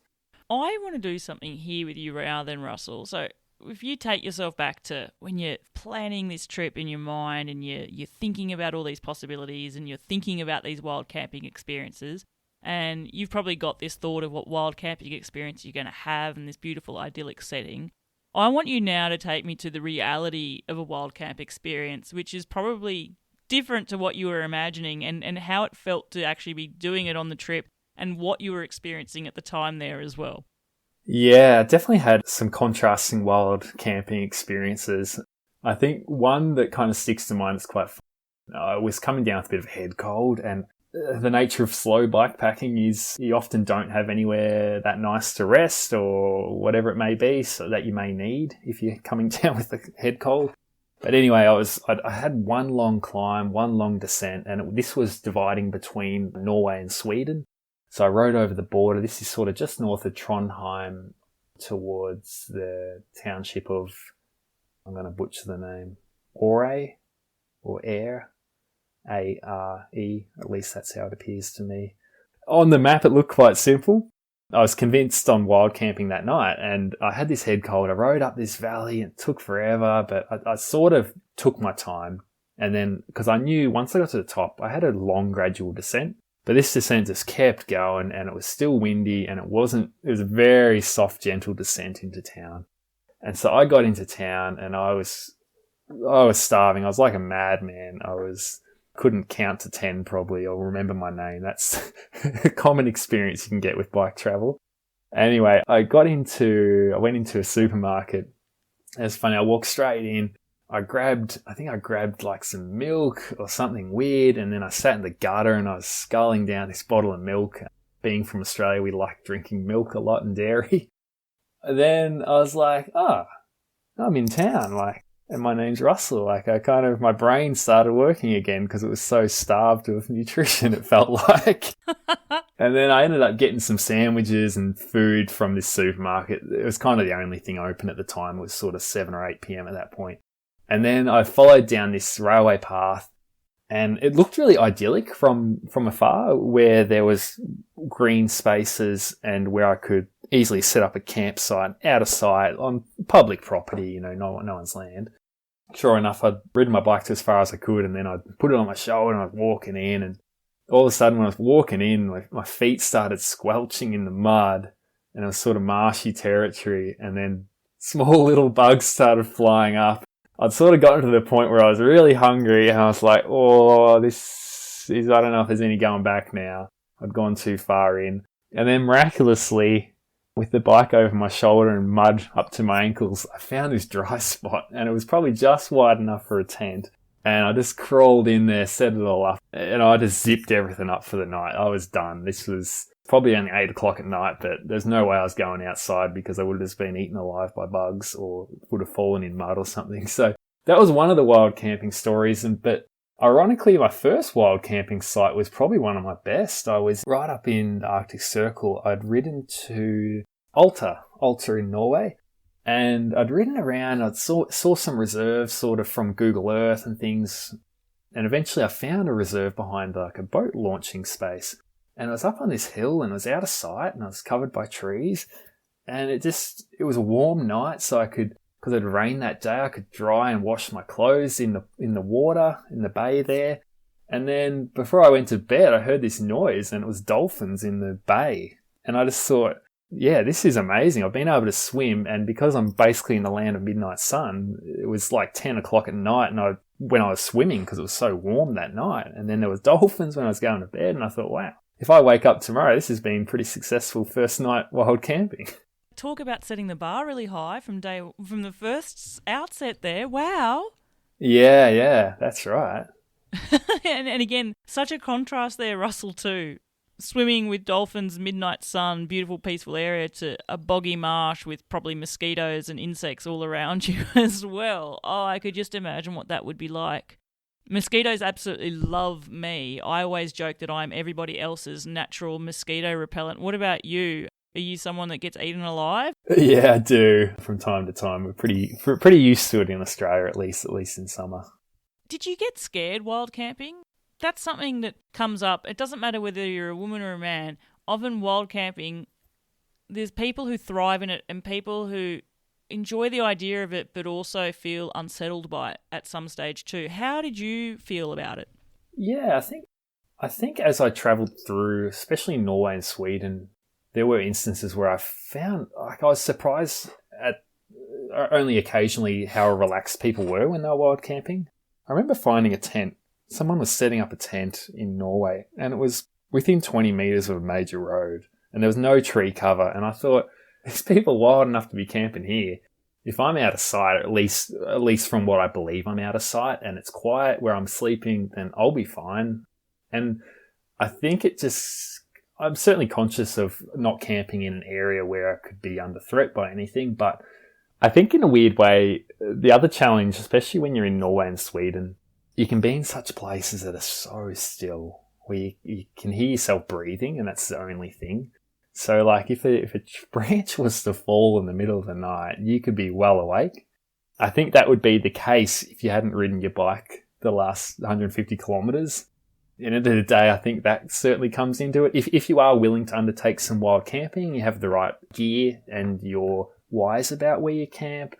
I want to do something here with you rather than Russell. So if you take yourself back to when you're planning this trip in your mind and you're thinking about all these possibilities and you're thinking about these wild camping experiences, and you've probably got this thought of what wild camping experience you're going to have in this beautiful idyllic setting, I want you now to take me to the reality of a wild camp experience, which is probably different to what you were imagining, and how it felt to actually be doing it on the trip and what you were experiencing at the time there as well.
Yeah, I definitely had some contrasting wild camping experiences. I think one that kind of sticks to mind is quite fun. I was coming down with a bit of a head cold, and the nature of slow bikepacking is you often don't have anywhere that nice to rest or whatever it may be, so that you may need if you're coming down with a head cold. But anyway, I had one long climb, one long descent, and this was dividing between Norway and Sweden. So I rode over the border. This is sort of just north of Trondheim towards the township of, I'm going to butcher the name, Ore or Air. A-R-E, at least that's how it appears to me. On the map, it looked quite simple. I was convinced on wild camping that night, and I had this head cold. I rode up this valley, and it took forever, but I sort of took my time. And then, because I knew once I got to the top, I had a long gradual descent, but this descent just kept going, and it was still windy, and it was a very soft, gentle descent into town. And so I got into town, and I was starving. I was like a madman. Couldn't count to 10 probably, or remember my name. That's a common experience you can get with bike travel. Anyway, I went into a supermarket. It was funny. I walked straight in. I think I grabbed like some milk or something weird, and then I sat in the gutter and I was sculling down this bottle of milk. Being from Australia, we like drinking milk a lot and dairy. And then I was like, I'm in town, and my name's Russell. My brain started working again because it was so starved of nutrition, it felt like. And then I ended up getting some sandwiches and food from this supermarket. It was kind of the only thing open at the time. It was sort of 7 or 8 p.m. at that point. And then I followed down this railway path, and it looked really idyllic from afar, where there was green spaces and where I could easily set up a campsite out of sight on public property, no one's land. Sure enough, I'd ridden my bike to as far as I could, and then I'd put it on my shoulder and I was walking in, and all of a sudden when I was walking in, my feet started squelching in the mud, and it was sort of marshy territory, and then small little bugs started flying up. I'd sort of gotten to the point where I was really hungry, and I was like, I don't know if there's any going back now. I'd gone too far in. And then miraculously, with the bike over my shoulder and mud up to my ankles, I found this dry spot, and it was probably just wide enough for a tent. And I just crawled in there, set it all up, and I just zipped everything up for the night. I was done. This was probably only 8 o'clock at night, but there's no way I was going outside because I would have just been eaten alive by bugs or would have fallen in mud or something. So that was one of the wild camping stories. But ironically, my first wild camping site was probably one of my best. I was right up in the Arctic Circle. I'd ridden to Alta in Norway, and I'd ridden around. I saw some reserves sort of from Google Earth and things, and eventually I found a reserve behind like a boat launching space, and I was up on this hill and it was out of sight and I was covered by trees, and it was a warm night, so because it rained that day, I could dry and wash my clothes in the water in the bay there. And then before I went to bed, I heard this noise, and it was dolphins in the bay, and I just thought, yeah, this is amazing. I've been able to swim, and because I'm basically in the land of midnight sun, it was like 10 o'clock at night when I was swimming because it was so warm that night. And then there was dolphins when I was going to bed, and I thought, wow, if I wake up tomorrow, this has been pretty successful first night wild camping.
Talk about setting the bar really high from the first outset there. Wow.
Yeah, that's right.
and again, such a contrast there, Russell, too. swimming with dolphins, midnight sun, beautiful, peaceful area, to a boggy marsh with probably mosquitoes and insects all around you as well. Oh, I could just imagine what that would be like. Mosquitoes absolutely love me. I always joke that I'm everybody else's natural mosquito repellent. What about you? Are you someone that gets eaten alive?
Yeah, I do. From time to time. We're pretty used to it in Australia, at least in summer.
Did you get scared wild camping? That's something that comes up. It doesn't matter whether you're a woman or a man. Often wild camping, there's people who thrive in it and people who enjoy the idea of it but also feel unsettled by it at some stage too. How did you feel about it?
Yeah, I think as I travelled through, especially Norway and Sweden, there were instances where I found, like, I was surprised at only occasionally how relaxed people were when they were wild camping. I remember finding a tent. Someone was setting up a tent in Norway and it was within 20 metres of a major road and there was no tree cover. And I thought, these people are wild enough to be camping here. If I'm out of sight, at least from what I believe I'm out of sight and it's quiet where I'm sleeping, then I'll be fine. And I think I'm certainly conscious of not camping in an area where I could be under threat by anything, but I think in a weird way, the other challenge, especially when you're in Norway and Sweden, you can be in such places that are so still, where you can hear yourself breathing and that's the only thing. So like if a branch was to fall in the middle of the night, you could be well awake. I think that would be the case if you hadn't ridden your bike the last 150 kilometres. At the end of the day, I think that certainly comes into it. If you are willing to undertake some wild camping, you have the right gear and you're wise about where you camp,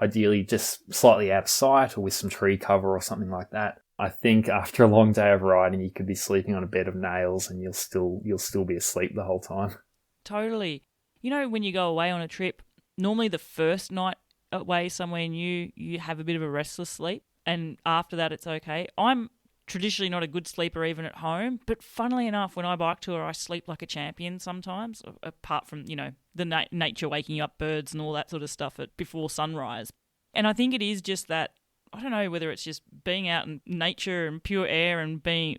ideally just slightly out of sight or with some tree cover or something like that. I think after a long day of riding, you could be sleeping on a bed of nails and you'll still be asleep the whole time.
Totally. You know, when you go away on a trip, normally the first night away somewhere new, you have a bit of a restless sleep, and after that it's okay. I'm traditionally not a good sleeper even at home, but funnily enough, when I bike tour, I sleep like a champion sometimes, apart from, the nature waking up birds and all that sort of stuff before sunrise. And I think it is just that, I don't know whether it's just being out in nature and pure air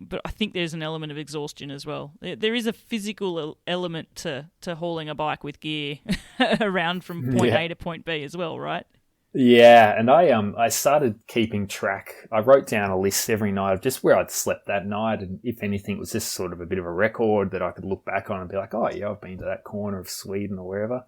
but I think there's an element of exhaustion as well. There is a physical element to hauling a bike with gear around from point A to point B as well, right?
Yeah, and I started keeping track. I wrote down a list every night of just where I'd slept that night, and if anything, it was just sort of a bit of a record that I could look back on and be like, oh yeah, I've been to that corner of Sweden or wherever.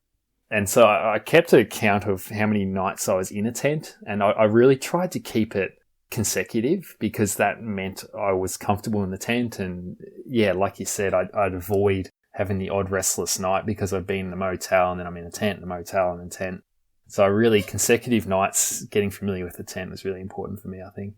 And so I kept a count of how many nights I was in a tent, and I really tried to keep it consecutive because that meant I was comfortable in the tent. And yeah, like you said, I'd avoid having the odd restless night because I've been in the motel and then I'm in a tent, in the motel and in a tent. So really consecutive nights, getting familiar with the tent was really important for me, I think.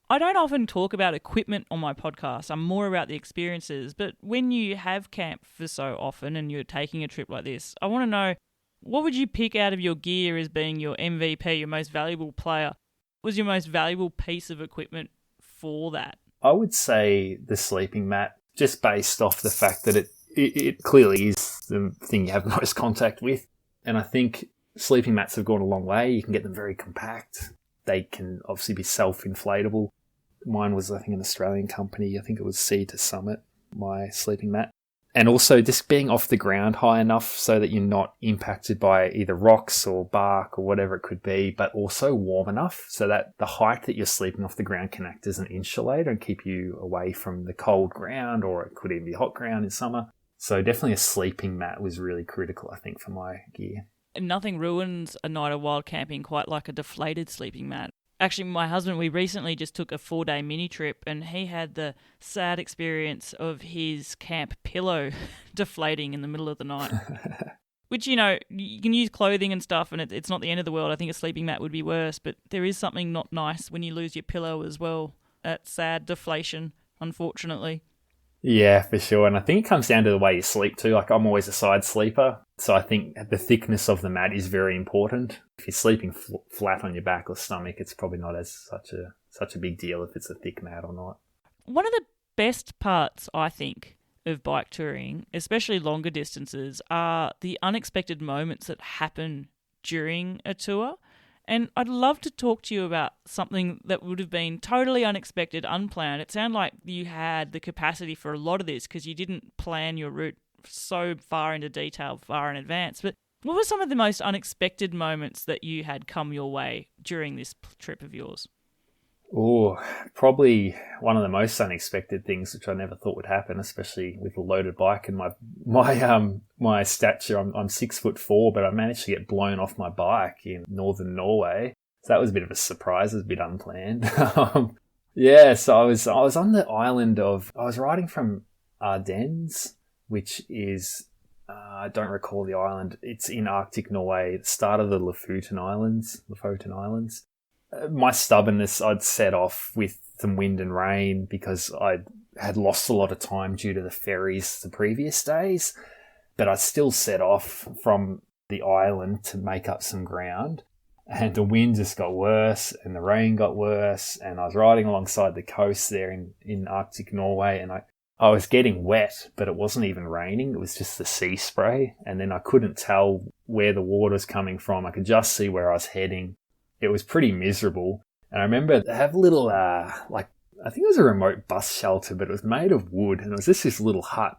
I don't often talk about equipment on my podcast. I'm more about the experiences. But when you have camped for so often and you're taking a trip like this, I want to know, what would you pick out of your gear as being your MVP, your most valuable player? What was your most valuable piece of equipment for that?
I would say the sleeping mat, just based off the fact that it clearly is the thing you have most contact with. And I think sleeping mats have gone a long way. You can get them very compact. They can obviously be self-inflatable. Mine was, I think, an Australian company. I think it was Sea to Summit, my sleeping mat. And also just being off the ground high enough so that you're not impacted by either rocks or bark or whatever it could be, but also warm enough so that the height that you're sleeping off the ground can act as an insulator and keep you away from the cold ground, or it could even be hot ground in summer. So definitely a sleeping mat was really critical, I think, for my gear.
Nothing ruins a night of wild camping quite like a deflated sleeping mat. Actually, my husband, we recently just took a 4-day mini trip and he had the sad experience of his camp pillow deflating in the middle of the night. Which, you can use clothing and stuff and it's not the end of the world. I think a sleeping mat would be worse, but there is something not nice when you lose your pillow as well. That sad deflation, unfortunately.
Yeah, for sure. And I think it comes down to the way you sleep too. Like, I'm always a side sleeper. So I think the thickness of the mat is very important. If you're sleeping flat on your back or stomach, it's probably not such a big deal if it's a thick mat or not.
One of the best parts, I think, of bike touring, especially longer distances, are the unexpected moments that happen during a tour. And I'd love to talk to you about something that would have been totally unexpected, unplanned. It sounded like you had the capacity for a lot of this because you didn't plan your route so far into detail, far in advance. But what were some of the most unexpected moments that you had come your way during this trip of yours?
Oh, probably one of the most unexpected things, which I never thought would happen, especially with a loaded bike and my stature. I'm 6'4", but I managed to get blown off my bike in northern Norway. So that was a bit of a surprise. It was a bit unplanned. So I was on the island I was riding from Ardennes, which is I don't recall the island. It's in Arctic Norway, the start of the Lofoten Islands. My stubbornness, I'd set off with some wind and rain because I had lost a lot of time due to the ferries the previous days, but I still set off from the island to make up some ground, and the wind just got worse and the rain got worse, and I was riding alongside the coast there in Arctic Norway, and I was getting wet, but it wasn't even raining. It was just the sea spray, and then I couldn't tell where the water was coming from. I could just see where I was heading. It was pretty miserable. And I remember they have a little, I think it was a remote bus shelter, but it was made of wood, and it was just this little hut.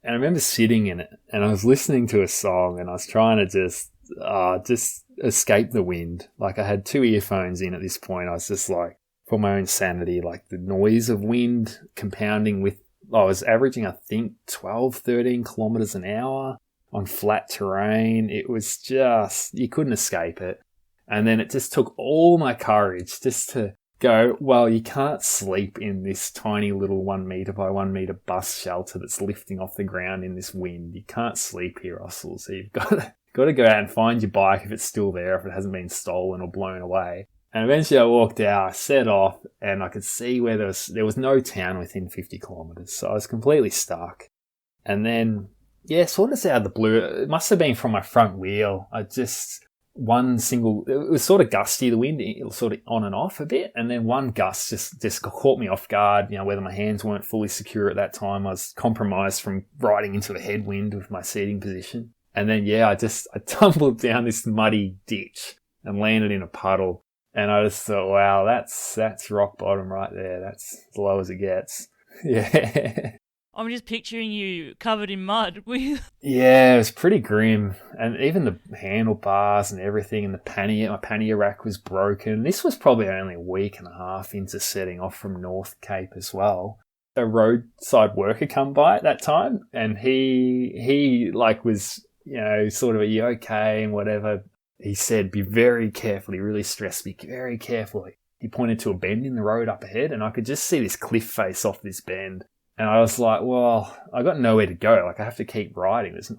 And I remember sitting in it, and I was listening to a song, and I was trying to just escape the wind. Like, I had 2 earphones in at this point. I was just like, for my own sanity, like the noise of wind compounding with, I was averaging, I think, 12, 13 kilometers an hour on flat terrain. It was just, you couldn't escape it. And then it just took all my courage just to go, well, you can't sleep in this tiny little 1 meter by 1 meter bus shelter that's lifting off the ground in this wind. You can't sleep here, Russell. So you've got to go out and find your bike if it's still there, if it hasn't been stolen or blown away. And eventually I walked out, I set off, and I could see where there was no town within 50 kilometers. So I was completely stuck. And then, sort of out of the blue, it must have been from my front wheel. It was sort of gusty, the wind, it was sort of on and off a bit, and then one gust just caught me off guard, whether my hands weren't fully secure at that time. I was compromised from riding into a headwind with my seating position. And then, I tumbled down this muddy ditch and landed in a puddle. And I just thought, wow, that's rock bottom right there. That's as low as it gets. Yeah.
I'm just picturing you covered in mud.
Yeah, it was pretty grim. And even the handlebars and everything, and my pannier rack was broken. This was probably only a week and a half into setting off from North Cape as well. A roadside worker come by at that time, and he was, sort of, are you okay and whatever. He said, be very careful. He really stressed me, very carefully. He pointed to a bend in the road up ahead, and I could just see this cliff face off this bend. And I was like, well, I got nowhere to go. Like, I have to keep riding. There's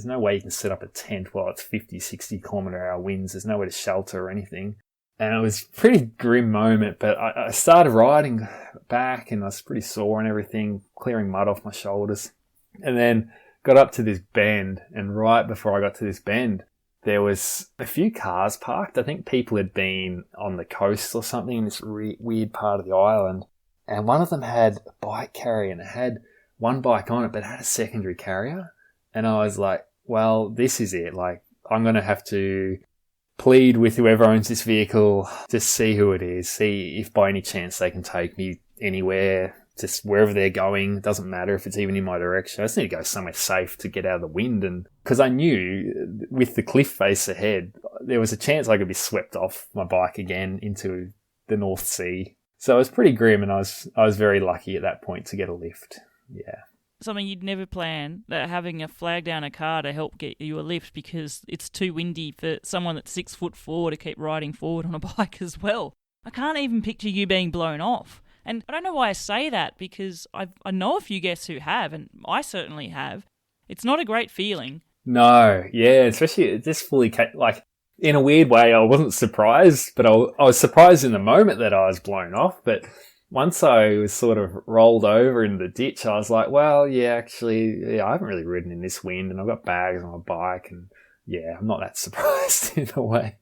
no way you can set up a tent while it's 50, 60 kilometer hour winds. There's nowhere to shelter or anything. And it was a pretty grim moment, but I started riding back, and I was pretty sore and everything, clearing mud off my shoulders. And then got up to this bend, and right before I got to this bend, there was a few cars parked. I think people had been on the coast or something in this weird part of the island. And one of them had a bike carrier, and it had one bike on it, but it had a secondary carrier. And I was like, well, this is it. Like, I'm going to have to plead with whoever owns this vehicle, just see who it is, see if by any chance they can take me anywhere, just wherever they're going. It doesn't matter if it's even in my direction. I just need to go somewhere safe to get out of the wind. And because I knew with the cliff face ahead, there was a chance I could be swept off my bike again into the North Sea. So it was pretty grim, and I was very lucky at that point to get a lift. Yeah.
Something you'd never plan, that having a flag down a car to help get you a lift because it's too windy for someone that's 6'4" to keep riding forward on a bike as well. I can't even picture you being blown off. And I don't know why I say that, because I know a few guests who have, and I certainly have. It's not a great feeling. No,
yeah, especially just fully, in a weird way, I wasn't surprised, but I was surprised in the moment that I was blown off. But once I was sort of rolled over in the ditch, I was like, well, I haven't really ridden in this wind, and I've got bags on my bike, and I'm not that surprised in a way.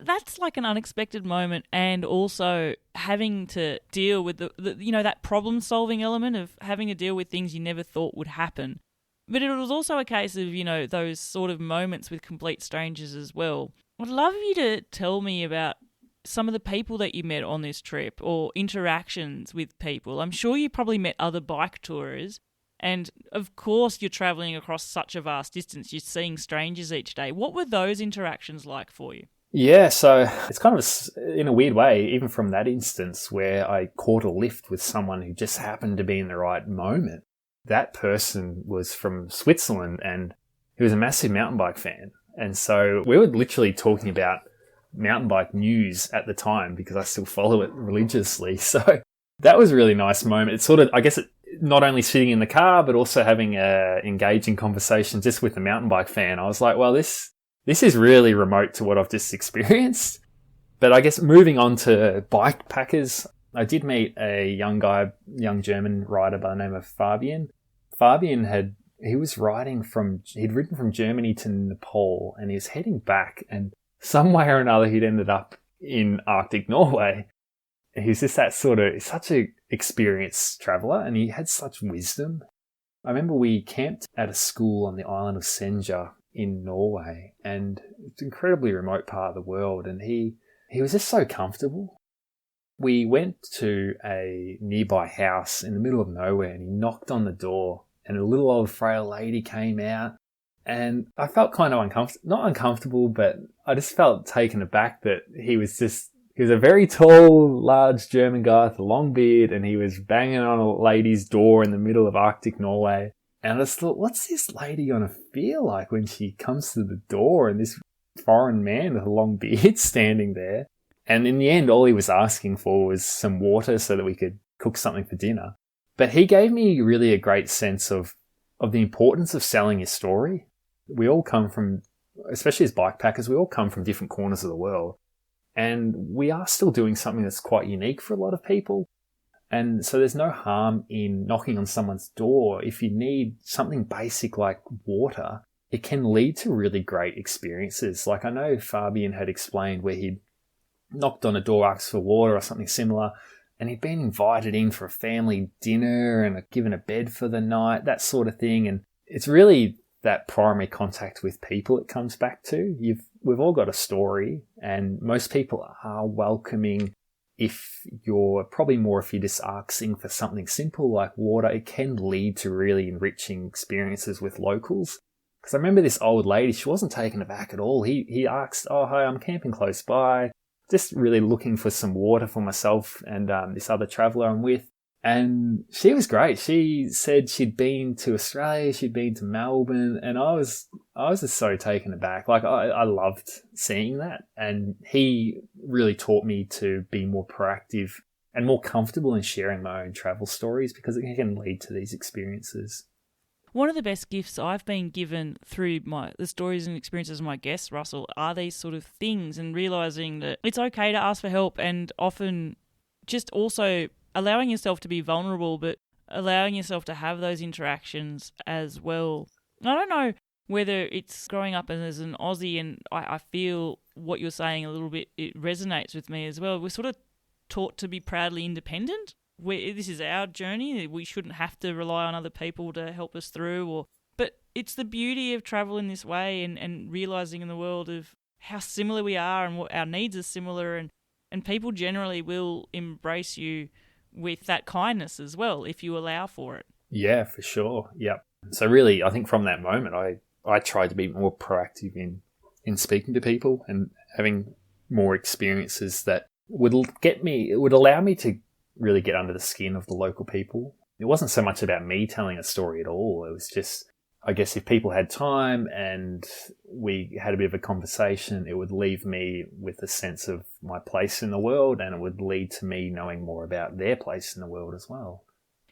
That's like an unexpected moment, and also having to deal with the that problem-solving element of having to deal with things you never thought would happen. But it was also a case of, those sort of moments with complete strangers as well. I'd love you to tell me about some of the people that you met on this trip or interactions with people. I'm sure you probably met other bike tourers. And of course, you're travelling across such a vast distance. You're seeing strangers each day. What were those interactions like for you?
Yeah, so it's kind of in a weird way, even from that instance where I caught a lift with someone who just happened to be in the right moment. That person was from Switzerland and he was a massive mountain bike fan. And so we were literally talking about mountain bike news at the time because I still follow it religiously. So that was a really nice moment. It's sort of, I guess, not only sitting in the car, but also having a engaging conversation just with a mountain bike fan. I was like, well, this is really remote to what I've just experienced. But I guess moving on to bikepackers, I did meet a young German rider by the name of Fabian. Fabian he'd ridden from Germany to Nepal and he was heading back, and some way or another he'd ended up in Arctic Norway. He's just such a experienced traveller, and he had such wisdom. I remember we camped at a school on the island of Senja in Norway, and it's an incredibly remote part of the world, and he was just so comfortable. We went to a nearby house in the middle of nowhere, and he knocked on the door, and a little old frail lady came out, and I felt kind of not uncomfortable, but I just felt taken aback that he was a very tall, large German guy with a long beard, and he was banging on a lady's door in the middle of Arctic Norway. And I just thought, what's this lady going to feel like when she comes to the door and this foreign man with a long beard standing there? And in the end, all he was asking for was some water so that we could cook something for dinner. But he gave me really a great sense of the importance of selling your story. We all come from, especially as bikepackers, we all come from different corners of the world. And we are still doing something that's quite unique for a lot of people. And so there's no harm in knocking on someone's door. If you need something basic like water, it can lead to really great experiences. Like I know Fabian had explained where he'd knocked on a door, asked for water or something similar, and he'd been invited in for a family dinner and given a bed for the night, that sort of thing. And it's really that primary contact with people it comes back to. We've all got a story, and most people are welcoming. If you're just asking for something simple like water, it can lead to really enriching experiences with locals. Because I remember this old lady, she wasn't taken aback at all. He asked, oh, hi, I'm camping close by, just really looking for some water for myself and this other traveller I'm with. And she was great. She said she'd been to Australia, she'd been to Melbourne, and I was just so taken aback. Like I loved seeing that, and he really taught me to be more proactive and more comfortable in sharing my own travel stories because it can lead to these experiences.
One of the best gifts I've been given through the stories and experiences of my guests, Russell, are these sort of things, and realising that it's okay to ask for help, and often just also allowing yourself to be vulnerable, but allowing yourself to have those interactions as well. I don't know whether it's growing up as an Aussie, and I feel what you're saying a little bit, it resonates with me as well. We're sort of taught to be proudly independent. This is our journey. We shouldn't have to rely on other people to help us through. But it's the beauty of travel in this way, and realising in the world of how similar we are and what our needs are similar, and people generally will embrace you with that kindness as well if you allow for it.
Yeah, for sure. Yep. So really, I think from that moment, I tried to be more proactive in speaking to people and having more experiences that would allow me to really get under the skin of the local people. It wasn't so much about me telling a story at all. It was just, I guess, if people had time and we had a bit of a conversation, it would leave me with a sense of my place in the world, and it would lead to me knowing more about their place in the world as well.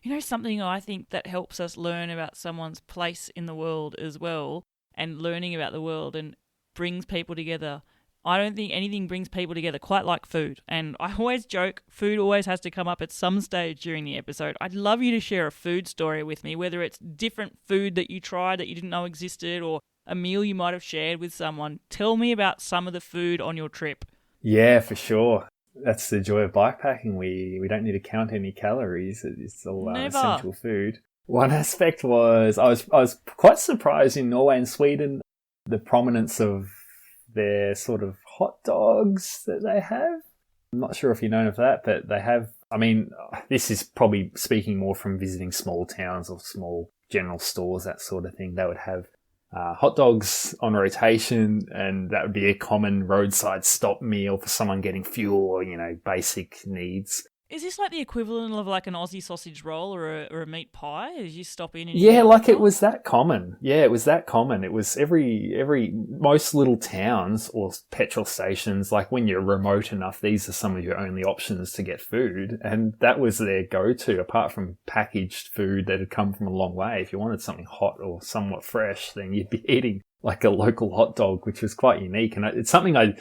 You know, something I think that helps us learn about someone's place in the world as well, and learning about the world and brings people together. I don't think anything brings people together quite like food. And I always joke, food always has to come up at some stage during the episode. I'd love you to share a food story with me, whether it's different food that you tried that you didn't know existed, or a meal you might have shared with someone. Tell me about some of the food on your trip.
Yeah, for sure. That's the joy of bikepacking. We don't need to count any calories. It's all essential food. One aspect was I was quite surprised in Norway and Sweden, the prominence of their sort of hot dogs that they have. I'm not sure if you know of that, but they have, I mean, this is probably speaking more from visiting small towns or small general stores, that sort of thing. They would have hot dogs on rotation, and that would be a common roadside stop meal for someone getting fuel or, basic needs.
Is this like the equivalent of like an Aussie sausage roll or a meat pie? As you stop in and
Yeah, like it was that common. Yeah, it was that common. It was most little towns or petrol stations, like when you're remote enough, these are some of your only options to get food. And that was their go-to, apart from packaged food that had come from a long way. If you wanted something hot or somewhat fresh, then you'd be eating like a local hot dog, which was quite unique. And it's something I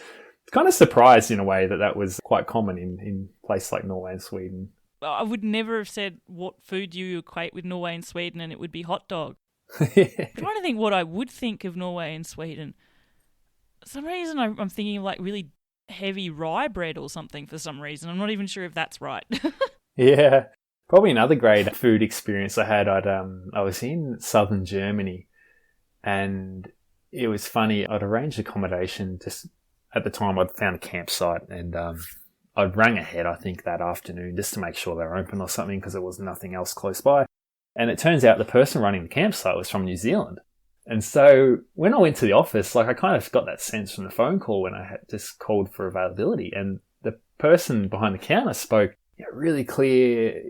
kind of surprised in a way that was quite common in places like Norway and Sweden.
I would never have said what food you equate with Norway and Sweden, and it would be hot dog.
Yeah.
I'm trying to think what I would think of Norway and Sweden. For some reason, I'm thinking of like really heavy rye bread or something for some reason. I'm not even sure if that's right.
Yeah. Probably another great food experience I had. I was in southern Germany, and it was funny. I'd arranged accommodation just at the time. I'd found a campsite, and I'd rang ahead, I think, that afternoon just to make sure they were open or something, because there was nothing else close by. And it turns out the person running the campsite was from New Zealand. And so when I went to the office, like I kind of got that sense from the phone call when I had just called for availability. And the person behind the counter spoke really clear,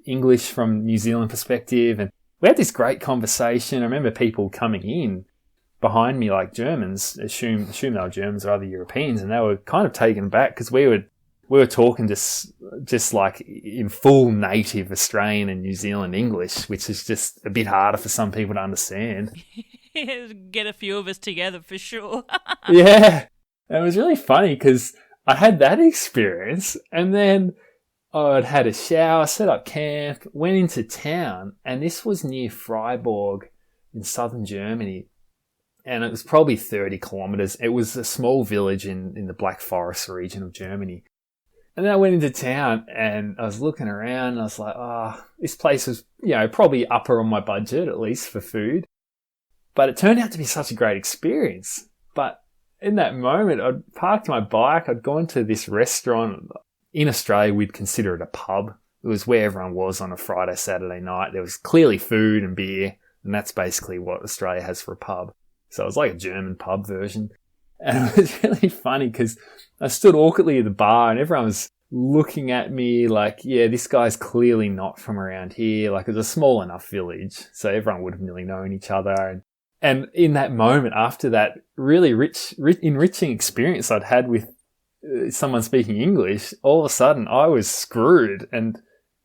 English from New Zealand perspective. And we had this great conversation. I remember people coming in behind me, like Germans, assume they were Germans or other Europeans, and they were kind of taken aback because we were talking just like in full native Australian and New Zealand English, which is just a bit harder for some people to understand.
Get a few of us together for sure.
Yeah, it was really funny because I had that experience, and then I'd had a shower, set up camp, went into town, and this was near Freiburg in southern Germany. And it was probably 30 kilometers. It was a small village in the Black Forest region of Germany. And then I went into town and I was looking around and I was like, this place was, probably upper on my budget, at least for food. But it turned out to be such a great experience. But in that moment, I'd parked my bike. I'd gone to this restaurant. In Australia, we'd consider it a pub. It was where everyone was on a Friday, Saturday night. There was clearly food and beer. And that's basically what Australia has for a pub. So it was like a German pub version. And it was really funny because I stood awkwardly at the bar and everyone was looking at me like, yeah, this guy's clearly not from around here. Like, it was a small enough village, so everyone would have nearly known each other. And in that moment, after that really enriching experience I'd had with someone speaking English, all of a sudden I was screwed and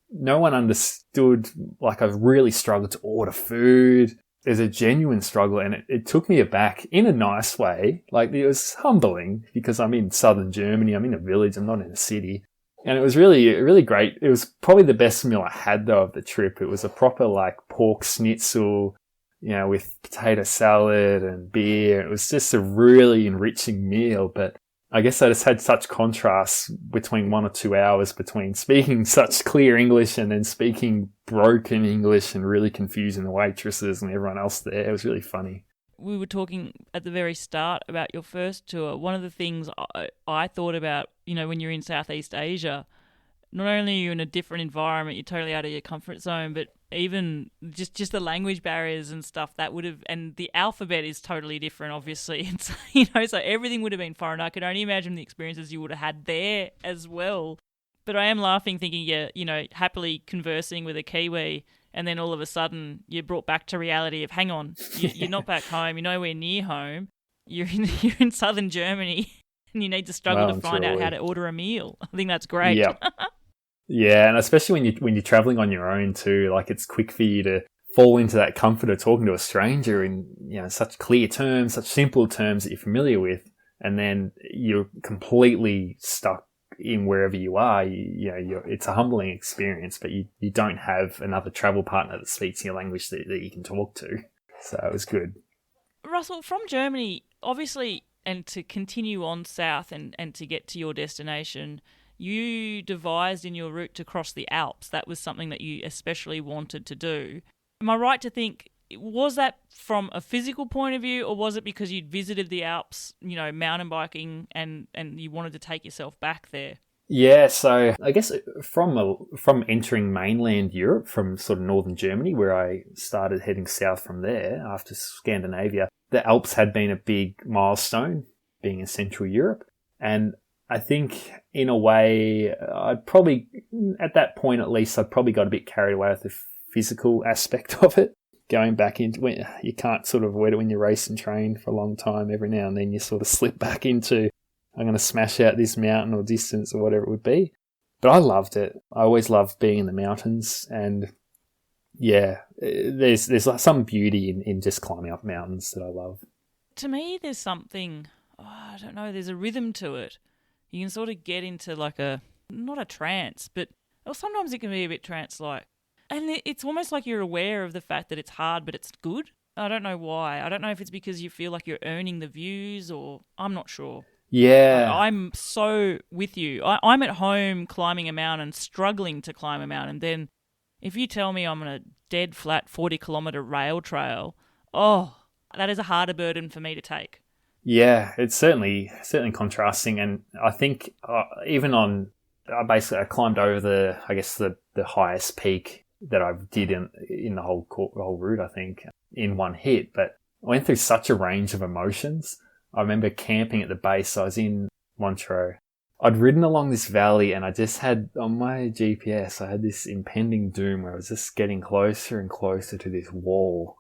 no one understood. Like, I've really struggled to order food. There's a genuine struggle, and it took me aback in a nice way. Like, it was humbling because I'm in southern Germany. I'm in a village. I'm not in a city. And it was really, really great. It was probably the best meal I had, though, of the trip. It was a proper, like, pork schnitzel, with potato salad and beer. It was just a really enriching meal. But I guess I just had such contrasts between 1 or 2 hours between speaking such clear English and then speaking broken English and really confusing the waitresses and everyone else there. It was really funny.
We were talking at the very start about your first tour. One of the things I thought about, when you're in Southeast Asia, not only are you in a different environment, you're totally out of your comfort zone, but even just the language barriers and stuff that would have, and the alphabet is totally different, obviously. And so, so everything would have been foreign. I could only imagine the experiences you would have had there as well. But I am laughing, thinking, happily conversing with a Kiwi, and then all of a sudden you're brought back to reality of, hang on, you're not back home, you're nowhere near home, you're in southern Germany, and you need to struggle to find out how to order a meal. I think that's great.
Yep. Yeah, and especially when you're traveling on your own too, like, it's quick for you to fall into that comfort of talking to a stranger in such clear terms, such simple terms that you're familiar with, and then you're completely stuck in wherever you are. It's a humbling experience, but you don't have another travel partner that speaks your language that you can talk to. So it was good.
Russell, from Germany, obviously, and to continue on south and to get to your destination, you devised in your route to cross the Alps. That was something that you especially wanted to do. Am I right to think Was that from a physical point of view, or was it because you'd visited the Alps, mountain biking, and you wanted to take yourself back there?
Yeah, so I guess from entering mainland Europe, from sort of northern Germany, where I started heading south from there after Scandinavia, the Alps had been a big milestone, being in Central Europe. And I think in a way, I'd probably, at that point at least, I'd probably got a bit carried away with the physical aspect of it. Going back into when you can't sort of avoid it when you race and train for a long time. Every now and then you sort of slip back into, I'm going to smash out this mountain or distance or whatever it would be. But I loved it. I always loved being in the mountains, and yeah, there's some beauty in just climbing up mountains that I love.
To me, there's something, I don't know, there's a rhythm to it. You can sort of get into like not a trance, but sometimes it can be a bit trance-like. And it's almost like you're aware of the fact that it's hard, but it's good. I don't know why. I don't know if it's because you feel like you're earning the views, or I'm not sure.
Yeah.
I'm so with you. I'm at home climbing a mountain, struggling to climb a mountain. Then if you tell me I'm on a dead flat 40-kilometre rail trail, that is a harder burden for me to take.
Yeah, it's certainly contrasting. And I think even I climbed over the highest peak that I did in the whole route, I think, in one hit. But I went through such a range of emotions. I remember camping at the base. I was in Montreux. I'd ridden along this valley, and I just had, on my GPS, I had this impending doom where I was just getting closer and closer to this wall.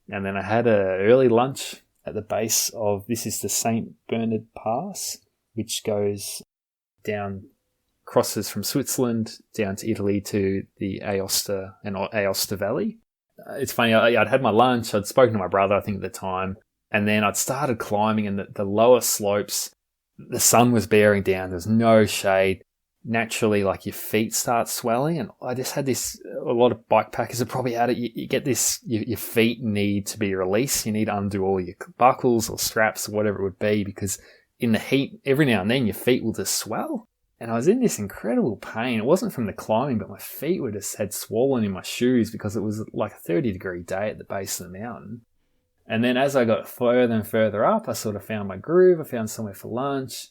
And then I had an early lunch at the base of, this is the St. Bernard Pass, which goes down, crosses from Switzerland down to Italy to the Aosta Valley. It's funny, I'd had my lunch, I'd spoken to my brother, I think, at the time, and then I'd started climbing, and the lower slopes, the sun was bearing down, there's no shade. Naturally, like, your feet start swelling, and I just had this, a lot of bikepackers have probably had it, you get this, your feet need to be released, you need to undo all your buckles or straps or whatever it would be, because in the heat, every now and then your feet will just swell. And I was in this incredible pain. It wasn't from the climbing, but my feet had swollen in my shoes because it was like a 30-degree day at the base of the mountain. And then as I got further and further up, I sort of found my groove. I found somewhere for lunch.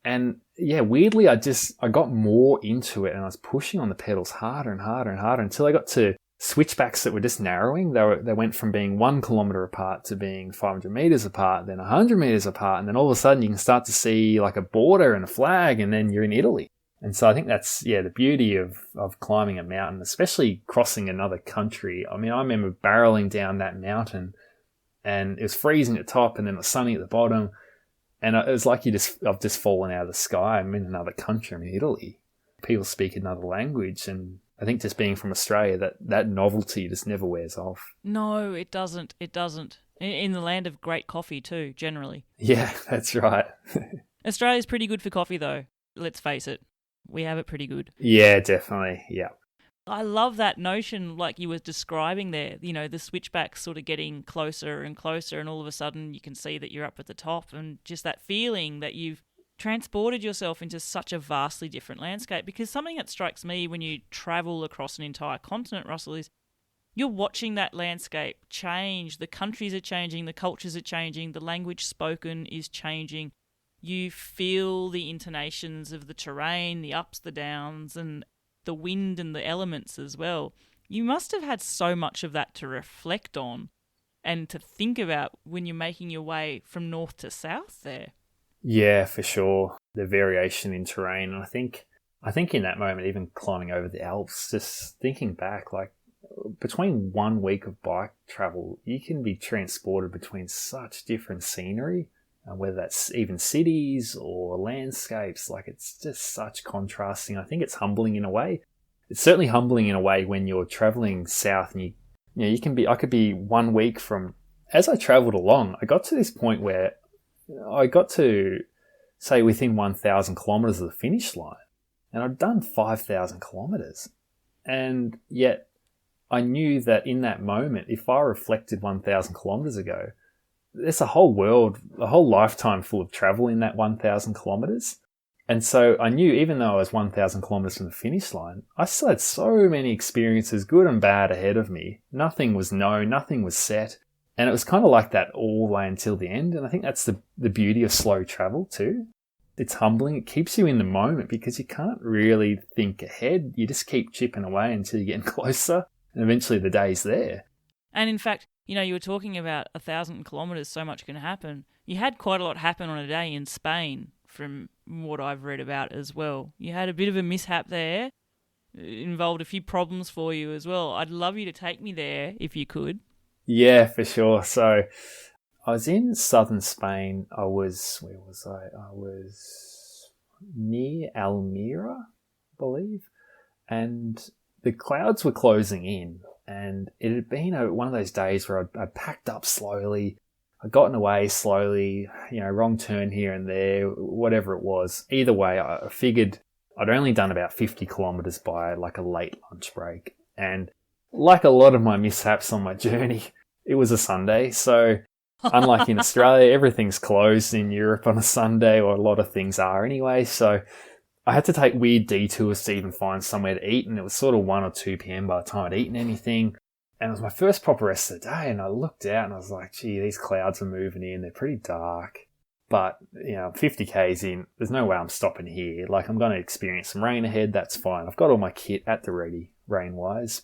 And yeah, weirdly, I got more into it, and I was pushing on the pedals harder and harder and harder until I got to switchbacks that were just narrowing. They went from being 1 kilometre apart to being 500 metres apart, then 100 metres apart. And then all of a sudden you can start to see like a border and a flag, and then you're in Italy. And so I think that's, the beauty of climbing a mountain, especially crossing another country. I mean, I remember barreling down that mountain, and it was freezing at the top and then it was sunny at the bottom. And it was like I've just fallen out of the sky. I'm in another country. I'm in Italy. People speak another language, and I think just being from Australia, that novelty just never wears off.
No, it doesn't. It doesn't. In the land of great coffee too, generally.
Yeah, that's right.
Switchbacks pretty good for coffee though. Let's face it. We have it pretty good.
Yeah, definitely. Yeah.
I love that notion like you were describing there, the switchbacks sort of getting closer and closer, and all of a sudden you can see that you're up at the top, and just that feeling that you've transported yourself into such a vastly different landscape. Because something that strikes me when you travel across an entire continent, Russell, is you're watching that landscape change. The countries are changing, the cultures are changing, the language spoken is changing. You feel the intonations of the terrain, the ups, the downs, and the wind and the elements as well. You must have had so much of that to reflect on and to think about when you're making your way from north to south there.
Yeah, for sure. The variation in terrain. And I think in that moment, even climbing over the Alps, just thinking back, like between 1 week of bike travel, you can be transported between such different scenery, whether that's even cities or landscapes. Like, it's just such contrasting. I think it's humbling in a way. It's certainly humbling in a way when you're traveling south, and I could be 1 week from, as I traveled along, I got to this point where I got to, say, within 1,000 kilometers of the finish line, and I'd done 5,000 kilometers. And yet I knew that in that moment, if I reflected 1,000 kilometers ago, there's a whole world, a whole lifetime full of travel in that 1,000 kilometers. And so I knew, even though I was 1,000 kilometers from the finish line, I still had so many experiences, good and bad, ahead of me. Nothing was known, nothing was set. And it was kind of like that all the way until the end. And I think that's the beauty of slow travel too. It's humbling. It keeps you in the moment because you can't really think ahead. You just keep chipping away until you're getting closer. And eventually the day's there.
And in fact, you were talking about 1,000 kilometres, so much can happen. You had quite a lot happen on a day in Spain, from what I've read about as well. You had a bit of a mishap there. It involved a few problems for you as well. I'd love you to take me there if you could.
Yeah, for sure. So I was in southern Spain. Where was I? I was near Almira, I believe. And the clouds were closing in. And it had been one of those days where I packed up slowly. I'd gotten away slowly, wrong turn here and there, whatever it was. Either way, I figured I'd only done about 50 kilometers by like a late lunch break. And like a lot of my mishaps on my journey, it was a Sunday. So unlike in Australia, everything's closed in Europe on a Sunday, or a lot of things are anyway. So I had to take weird detours to even find somewhere to eat, and it was sort of 1 or 2 p.m. by the time I'd eaten anything. And it was my first proper rest of the day, and I looked out and I was like, gee, these clouds are moving in. They're pretty dark. But, 50 Ks in, there's no way I'm stopping here. Like, I'm going to experience some rain ahead. That's fine. I've got all my kit at the ready, rain-wise.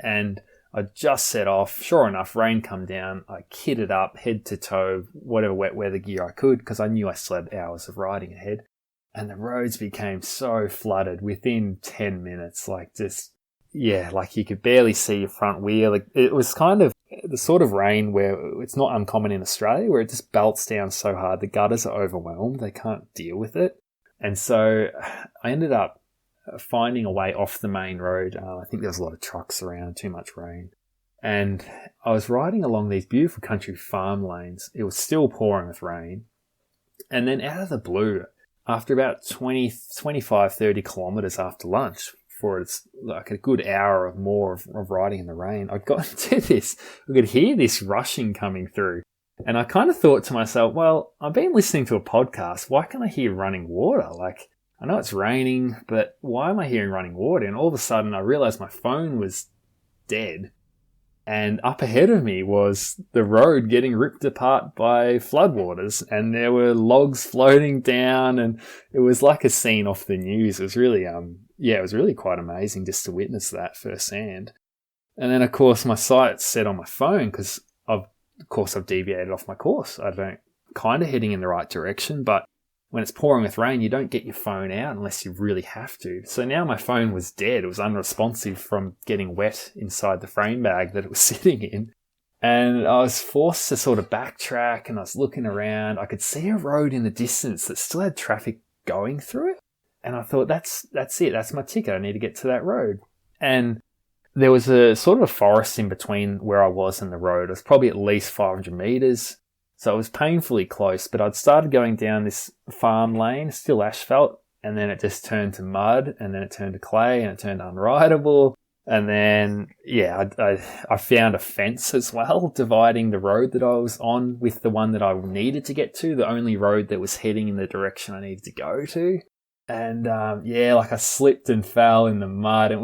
And I just set off. Sure enough, rain come down. I kitted up, head to toe, whatever wet weather gear I could, because I knew I still had hours of riding ahead. And the roads became so flooded within 10 minutes, like you could barely see your front wheel. It was kind of the sort of rain where it's not uncommon in Australia, where it just belts down so hard, the gutters are overwhelmed, they can't deal with it. And so I ended up finding a way off the main road. I think there was a lot of trucks around, too much rain. And I was riding along these beautiful country farm lanes. It was still pouring with rain. And then out of the blue, after about 20, 25, 30 kilometers after lunch, for it's like a good hour or more of riding in the rain, I'd gotten to this. I could hear this rushing coming through. And I kind of thought to myself, well, I've been listening to a podcast. Why can't I hear running water? Like, I know it's raining, but why am I hearing running water? And all of a sudden I realized my phone was dead. And up ahead of me was the road getting ripped apart by floodwaters, and there were logs floating down, and it was like a scene off the news. It was really, it was really quite amazing just to witness that firsthand. And then, of course, my sight's set on my phone because, I've deviated off my course. I don't kind of heading in the right direction, but when it's pouring with rain, you don't get your phone out unless you really have to. So now my phone was dead. It was unresponsive from getting wet inside the frame bag that it was sitting in. And I was forced to sort of backtrack, and I was looking around. I could see a road in the distance that still had traffic going through it. And I thought, that's it. That's my ticket. I need to get to that road. And there was a sort of a forest in between where I was and the road. It was probably at least 500 meters. So it was painfully close, but I'd started going down this farm lane, still asphalt, and then it just turned to mud, and then it turned to clay, and it turned unrideable. And then, I found a fence as well, dividing the road that I was on with the one that I needed to get to, the only road that was heading in the direction I needed to go to. And, I slipped and fell in the mud. It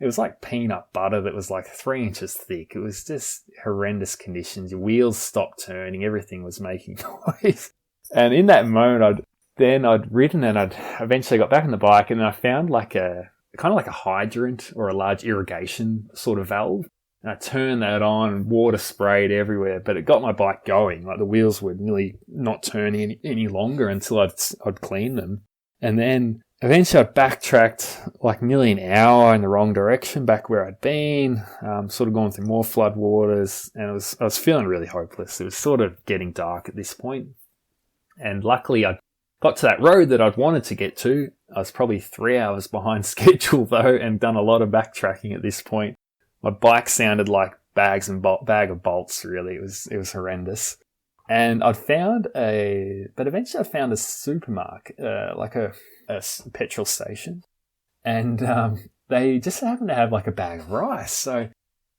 was like peanut butter that was like 3 inches thick. It was just horrendous conditions. Your wheels stopped turning. Everything was making noise. And in that moment, I'd ridden, and I'd eventually got back on the bike, and I found like a hydrant or a large irrigation sort of valve. And I turned that on, and water sprayed everywhere, but it got my bike going. Like the wheels were nearly not turning any longer until I'd cleaned them. And then eventually I backtracked like nearly an hour in the wrong direction back where I'd been, sort of going through more flood waters, and I was feeling really hopeless. It was sort of getting dark at this point. And luckily I got to that road that I'd wanted to get to. I was probably 3 hours behind schedule though, and done a lot of backtracking at this point. My bike sounded like bag of bolts, really. It was horrendous. And eventually I found a supermarket, like a petrol station, and they just happened to have like a bag of rice. So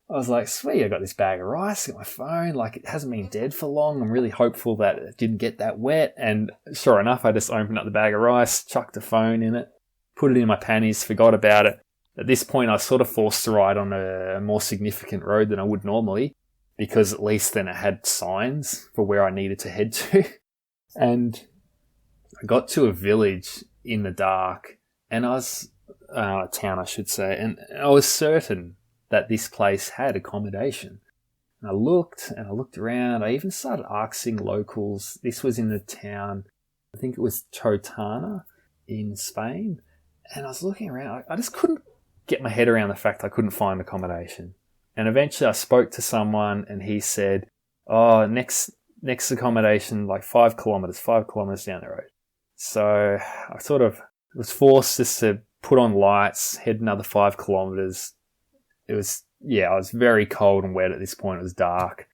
I was like, sweet, I got this bag of rice, got my phone, like it hasn't been dead for long. I'm really hopeful that it didn't get that wet. And sure enough, I just opened up the bag of rice, chucked a phone in it, put it in my pannies, forgot about it. At this point, I was sort of forced to ride on a more significant road than I would normally, because at least then it had signs for where I needed to head to. And I got to a village in the dark, and I was, a town I should say, and I was certain that this place had accommodation. And I looked around. I even started asking locals. This was in the town, I think it was Totana in Spain. And I was looking around. I just couldn't get my head around the fact I couldn't find accommodation. And eventually I spoke to someone, and he said, oh, next accommodation, like 5 kilometers down the road. So I sort of was forced just to put on lights, head another 5 kilometers. I was very cold and wet at this point. It was dark.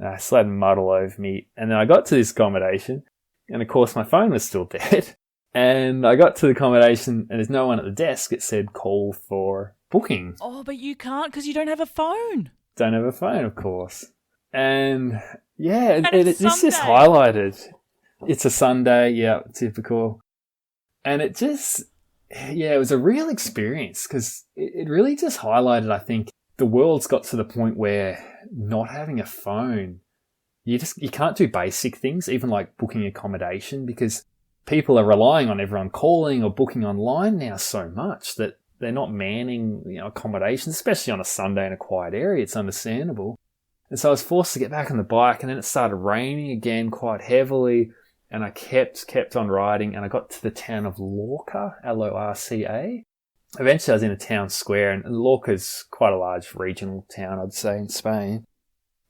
I still had mud all over me. And then I got to this accommodation, and of course my phone was still dead. And I got to the accommodation, and there's no one at the desk. It said call for booking.
Oh, but you can't because you don't have a phone.
Don't have a phone, of course. And yeah,
And
this just highlighted. It's a Sunday, yeah, typical. And it just, yeah, it was a real experience because it really just highlighted, I think, the world's got to the point where not having a phone, you can't do basic things, even like booking accommodation, because people are relying on everyone calling or booking online now so much that they're not manning, accommodations, especially on a Sunday in a quiet area. It's understandable. And so I was forced to get back on the bike, and then it started raining again quite heavily. And I kept on riding, and I got to the town of Lorca, Lorca. Eventually I was in a town square, and Lorca's quite a large regional town, I'd say, in Spain.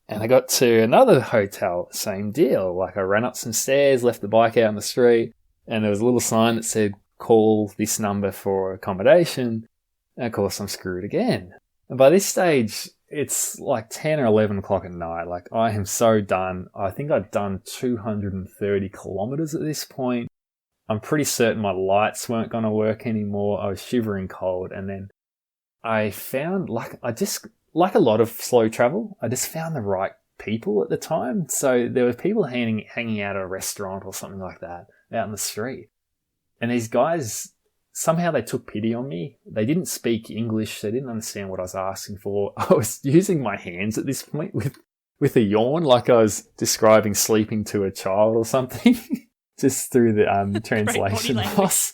And I got to another hotel, same deal. Like I ran up some stairs, left the bike out on the street, and there was a little sign that said, call this number for accommodation. And of course I'm screwed again. And by this stage, it's like 10 or 11 o'clock at night. Like I am so done. I think I'd done 230 kilometers at this point. I'm pretty certain my lights weren't going to work anymore. I was shivering cold. And then I found, like a lot of slow travel, I just found the right people at the time. So there were people hanging out at a restaurant or something like that out in the street. And these guys, somehow they took pity on me. They didn't speak English. They didn't understand what I was asking for. I was using my hands at this point with a yawn, like I was describing sleeping to a child or something, just through the translation loss.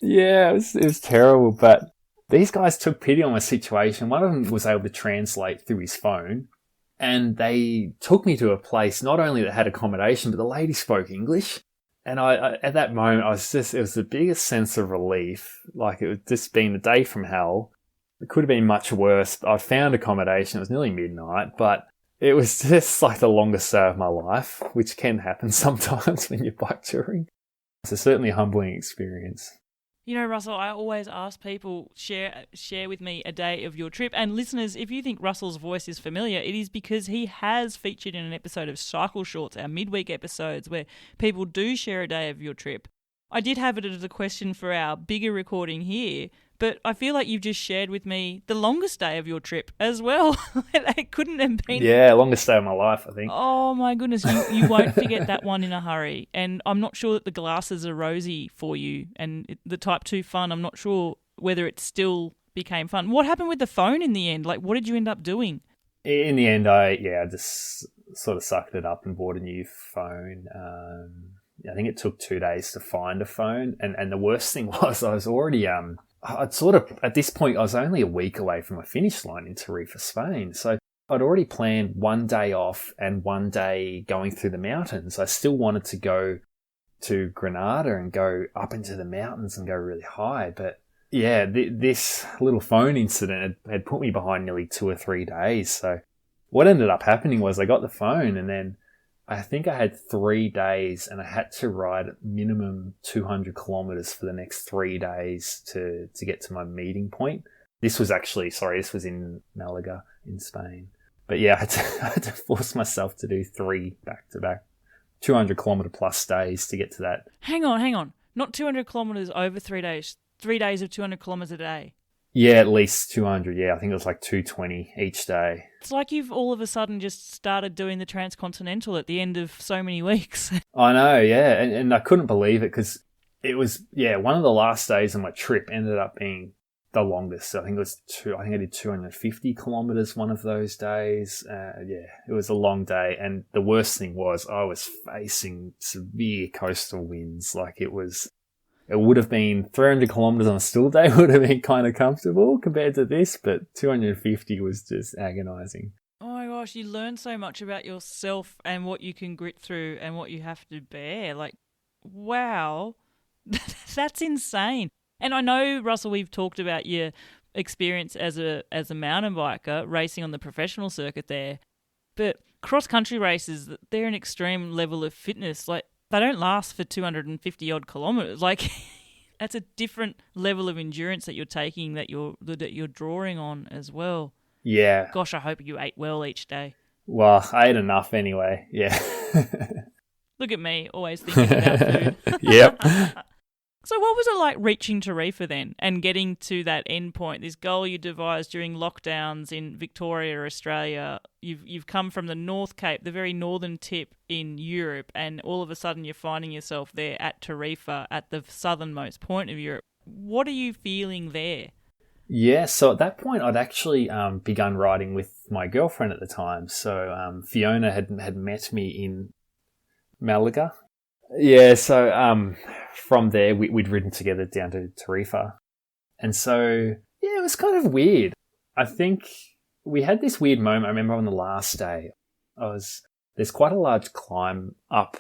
Yeah, it was terrible. But these guys took pity on my situation. One of them was able to translate through his phone, and they took me to a place not only that had accommodation, but the lady spoke English. And I at that moment, it was the biggest sense of relief. Like it was just been a day from hell. It could have been much worse. I found accommodation. It was nearly midnight, but it was just like the longest day of my life, which can happen sometimes when you're bike touring. It's certainly a humbling experience.
You know, Russell, I always ask people, share with me a day of your trip. And listeners, if you think Russell's voice is familiar, it is because he has featured in an episode of Cycle Shorts, our midweek episodes, where people do share a day of your trip. I did have it as a question for our bigger recording here, but I feel like you've just shared with me the longest day of your trip as well. It couldn't have been...
Yeah, longest day of my life, I think.
Oh, my goodness. You won't forget that one in a hurry. And I'm not sure that the glasses are rosy for you. And the Type 2 fun, I'm not sure whether it still became fun. What happened with the phone in the end? Like, what did you end up doing?
In the end, I just sort of sucked it up and bought a new phone. I think it took 2 days to find a phone. And the worst thing was I was already... at this point, I was only a week away from my finish line in Tarifa, Spain. So I'd already planned 1 day off and 1 day going through the mountains. I still wanted to go to Granada and go up into the mountains and go really high. But yeah, this little phone incident had put me behind nearly 2 or 3 days. So what ended up happening was I got the phone, and then I think I had 3 days, and I had to ride minimum 200 kilometers for the next 3 days to get to my meeting point. This was in Malaga in Spain. But yeah, I had to force myself to do 3 back-to-back 200 kilometer plus days to get to that.
Hang on. Not 200 kilometers over 3 days. 3 days of 200 kilometers a day.
Yeah, at least 200. Yeah, I think it was like 220 each day.
It's like you've all of a sudden just started doing the transcontinental at the end of so many weeks.
I know, yeah. And I couldn't believe it because it was, one of the last days of my trip ended up being the longest. I think it was I did 250 kilometers one of those days. It was a long day. And the worst thing was I was facing severe coastal winds. Like it would have been 300 kilometers on a still day would have been kind of comfortable compared to this, but 250 was just agonizing.
Oh my gosh, you learn so much about yourself and what you can grit through and what you have to bear. Like, wow, that's insane. And I know, Russell, we've talked about your experience as a mountain biker racing on the professional circuit there, but cross-country races, they're an extreme level of fitness. Like, they don't last for 250 odd kilometers. Like, that's a different level of endurance that you're taking, that you're drawing on as well.
Yeah.
Gosh, I hope you ate well each day.
Well, I ate enough anyway. Yeah.
Look at me, always thinking about food.
Yep.
So what was it like reaching Tarifa then and getting to that end point, this goal you devised during lockdowns in Victoria, Australia? You've come from the North Cape, the very northern tip in Europe, and all of a sudden you're finding yourself there at Tarifa at the southernmost point of Europe. What are you feeling there?
Yeah, so at that point I'd actually begun riding with my girlfriend at the time. So Fiona had met me in Malaga. Yeah, so from there we'd ridden together down to Tarifa. And so, yeah, it was kind of weird. I think we had this weird moment. I remember on the last day, there's quite a large climb up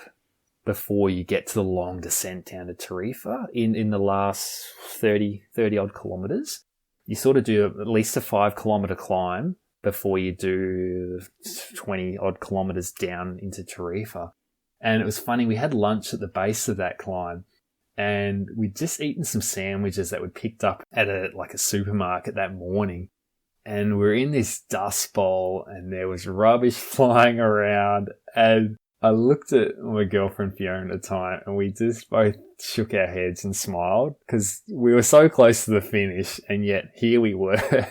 before you get to the long descent down to Tarifa in the last 30 odd kilometres. You sort of do at least a 5 kilometre climb before you do 20 odd kilometres down into Tarifa. And it was funny, we had lunch at the base of that climb and we'd just eaten some sandwiches that we'd picked up at a supermarket that morning. And we're in this dust bowl and there was rubbish flying around. And I looked at my girlfriend Fiona at the time and we just both shook our heads and smiled because we were so close to the finish and yet here we were.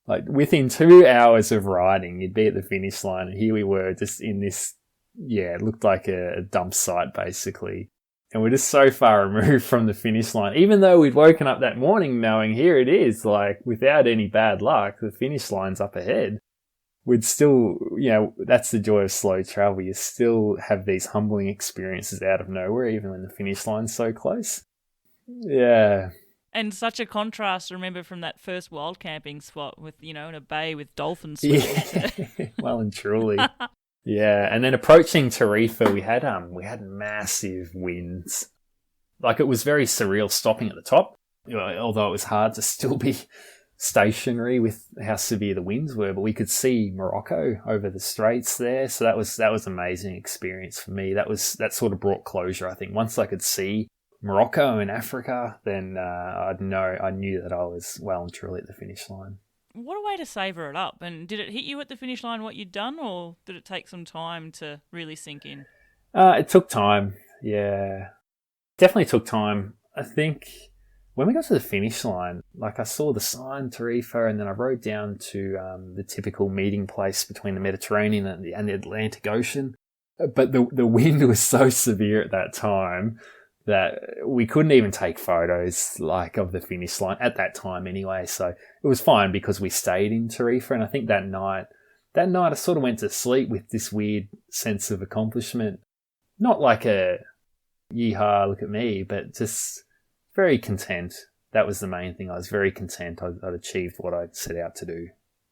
Like within 2 hours of riding, you'd be at the finish line and here we were just in this, it looked like a dump site basically. And we're just so far removed from the finish line. Even though we'd woken up that morning knowing here it is, like without any bad luck, the finish line's up ahead. We'd still, that's the joy of slow travel. You still have these humbling experiences out of nowhere, even when the finish line's so close. Yeah.
And such a contrast, remember, from that first wild camping spot with, in a bay with dolphins swimming.
Yeah. Well and truly. Yeah, and then approaching Tarifa, we had massive winds. Like it was very surreal stopping at the top, although it was hard to still be stationary with how severe the winds were. But we could see Morocco over the straits there, so that was an amazing experience for me. That sort of brought closure, I think. Once I could see Morocco in Africa, then I knew that I was well and truly at the finish line.
What a way to savour it up. And did it hit you at the finish line what you'd done, or did it take some time to really sink in?
It took time, yeah. Definitely took time. I think when we got to the finish line, like I saw the sign, Tarifa, and then I rode down to the typical meeting place between the Mediterranean and the Atlantic Ocean. But the wind was so severe at that time that we couldn't even take photos of the finish line at that time anyway. So it was fine because we stayed in Tarifa. And I think that night I sort of went to sleep with this weird sense of accomplishment. Not like a yeehaw, look at me, but just very content. That was the main thing. I was very content. I'd achieved what I'd set out to do.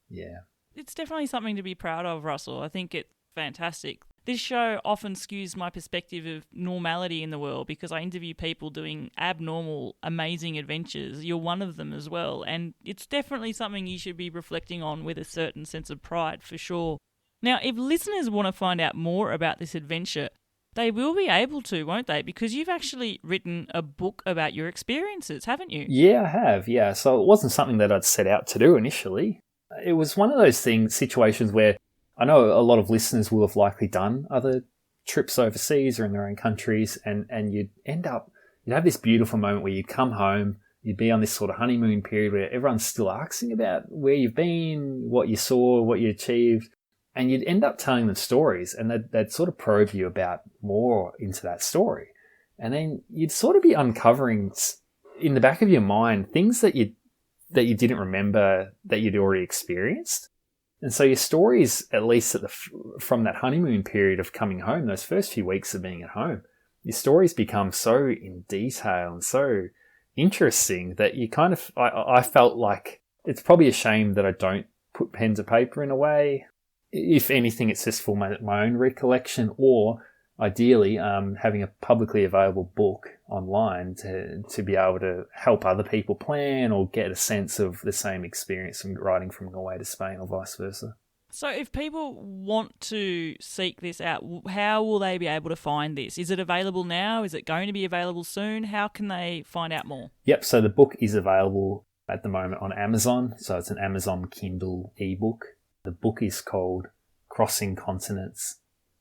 Yeah.
It's definitely something to be proud of, Russell. I think it's fantastic. This show often skews my perspective of normality in the world because I interview people doing abnormal, amazing adventures. You're one of them as well. And it's definitely something you should be reflecting on with a certain sense of pride, for sure. Now, if listeners want to find out more about this adventure, they will be able to, won't they? Because you've actually written a book about your experiences, haven't you?
Yeah, I have, yeah. So it wasn't something that I'd set out to do initially. It was one of those situations where I know a lot of listeners will have likely done other trips overseas or in their own countries, and you'd have this beautiful moment where you'd come home you'd be on this sort of honeymoon period where everyone's still asking about where you've been, what you saw, what you achieved. And you'd end up telling them stories, and they'd sort of probe you about more into that story. And then you'd sort of be uncovering in the back of your mind things that you didn't remember that you'd already experienced. And so your stories, at least from that honeymoon period of coming home, those first few weeks of being at home, your stories become so in detail and so interesting that you kind of, I felt like it's probably a shame that I don't put pen to paper in a way. If anything, it's just for my own recollection, or ideally having a publicly available book online to be able to help other people plan or get a sense of the same experience from riding from Norway to Spain or vice versa.
So if people want to seek this out, how will they be able to find this? Is it available now? Is it going to be available soon? How can they find out more?
Yep, so the book is available at the moment on Amazon. So it's an Amazon Kindle ebook. The book is called Crossing Continents,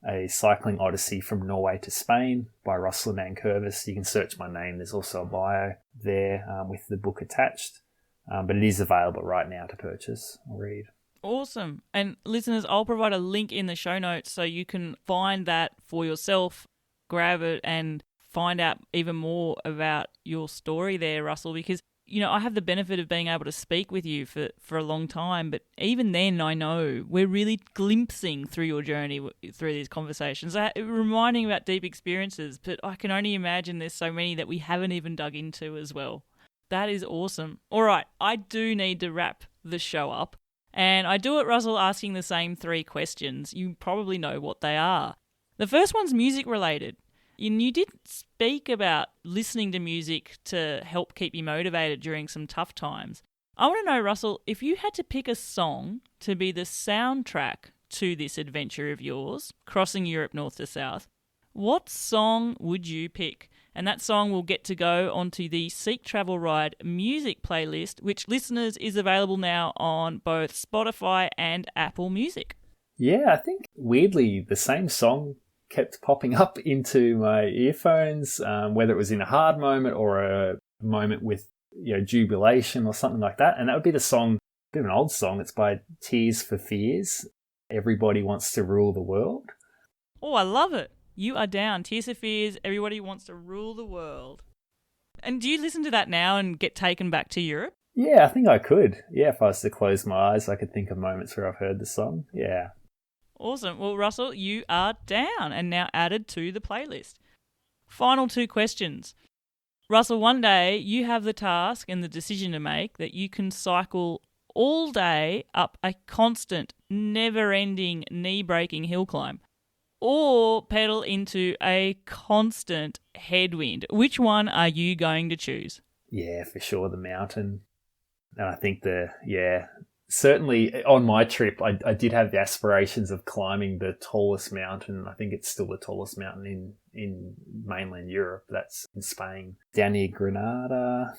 a Cycling Odyssey from Norway to Spain by Russell Nankervis. You can search my name. There's also a bio there with the book attached. But it is available right now to purchase or read.
Awesome. And listeners, I'll provide a link in the show notes so you can find that for yourself, grab it and find out even more about your story there, Russell, because, you know, I have the benefit of being able to speak with you for a long time, but even then I know we're really glimpsing through your journey through these conversations, reminding about deep experiences, but I can only imagine there's so many that we haven't even dug into as well. That is awesome. All right, I do need to wrap the show up. And I do it, Russell, asking the same 3 questions. You probably know what they are. The first one's music related. And you did speak about listening to music to help keep you motivated during some tough times. I want to know, Russell, if you had to pick a song to be the soundtrack to this adventure of yours, crossing Europe north to south, what song would you pick? And that song will get to go onto the Seek Travel Ride music playlist, which, listeners, is available now on both Spotify and Apple Music.
Yeah, I think weirdly the same song kept popping up into my earphones, whether it was in a hard moment or a moment with, you know, jubilation or something like that. And that would be the song, a bit of an old song. It's by Tears for Fears. Everybody Wants to Rule the World.
Oh, I love it. You are down. Tears for Fears, Everybody Wants to Rule the World. And do you listen to that now and get taken back to Europe?
Yeah, I think I could. Yeah, if I was to close my eyes, I could think of moments where I've heard the song. Yeah.
Awesome. Well, Russell, you are down and now added to the playlist. Final 2 questions. Russell, one day you have the task and the decision to make that you can cycle all day up a constant, never-ending, knee-breaking hill climb, or pedal into a constant headwind. Which one are you going to choose?
Yeah, for sure, the mountain. And I think certainly on my trip, I did have the aspirations of climbing the tallest mountain. I think it's still the tallest mountain in mainland Europe. That's in Spain. Down near Granada.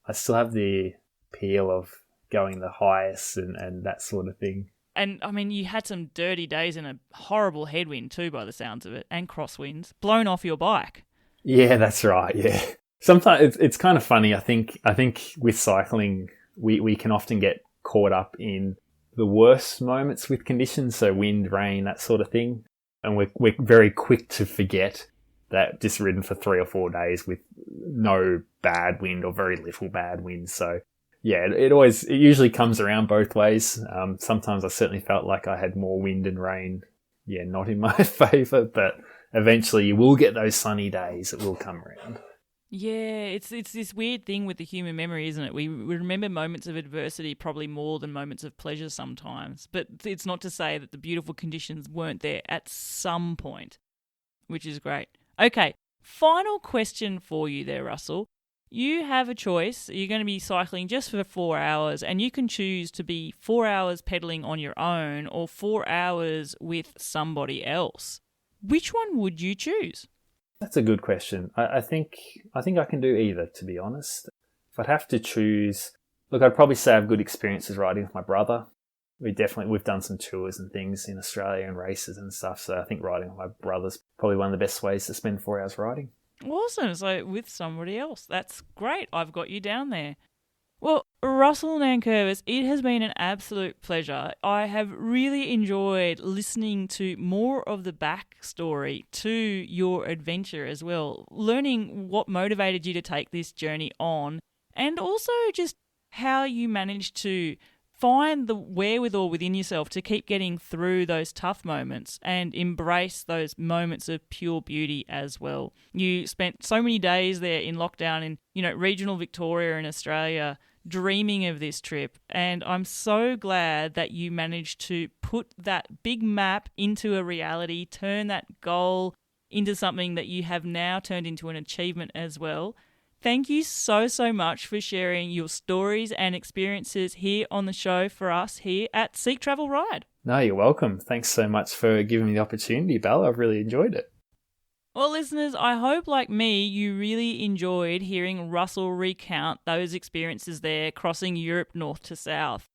I still have the appeal of going the highest and that sort of thing.
And, I mean, you had some dirty days in a horrible headwind too, by the sounds of it, and crosswinds, blown off your bike.
Yeah, that's right, yeah. Sometimes it's kind of funny. I think with cycling, we can often get caught up in the worst moments with conditions, so wind, rain, that sort of thing. And we're very quick to forget that just ridden for 3 or 4 days with no bad wind or very little bad wind. So yeah, it usually comes around both ways. Sometimes I certainly felt like I had more wind and rain, not in my favour, but eventually you will get those sunny days. It will come around.
Yeah, it's this weird thing with the human memory, isn't it? We remember moments of adversity probably more than moments of pleasure sometimes. But it's not to say that the beautiful conditions weren't there at some point, which is great. Okay, final question for you there, Russell. You have a choice. You're going to be cycling just for 4 hours, and you can choose to be 4 hours pedaling on your own or 4 hours with somebody else. Which one would you choose?
That's a good question. I think I can do either, to be honest. If I'd have to choose, look, I'd probably say I have good experiences riding with my brother. We've done some tours and things in Australia and races and stuff. So I think riding with my brother's probably one of the best ways to spend 4 hours riding.
Awesome. So with somebody else. That's great. I've got you down there. Well, Russell Nankervis, it has been an absolute pleasure. I have really enjoyed listening to more of the backstory to your adventure as well, learning what motivated you to take this journey on, and also just how you managed to find the wherewithal within yourself to keep getting through those tough moments and embrace those moments of pure beauty as well. You spent so many days there in lockdown in, regional Victoria in Australia, dreaming of this trip, and I'm so glad that you managed to put that big map into a reality, turn that goal into something that you have now turned into an achievement as well. Thank you so much for sharing your stories and experiences here on the show for us here at Seek Travel Ride.
No, you're welcome. Thanks so much for giving me the opportunity, Belle. I've really enjoyed it.
Well, listeners, I hope, like me, you really enjoyed hearing Russell recount those experiences there crossing Europe north to south.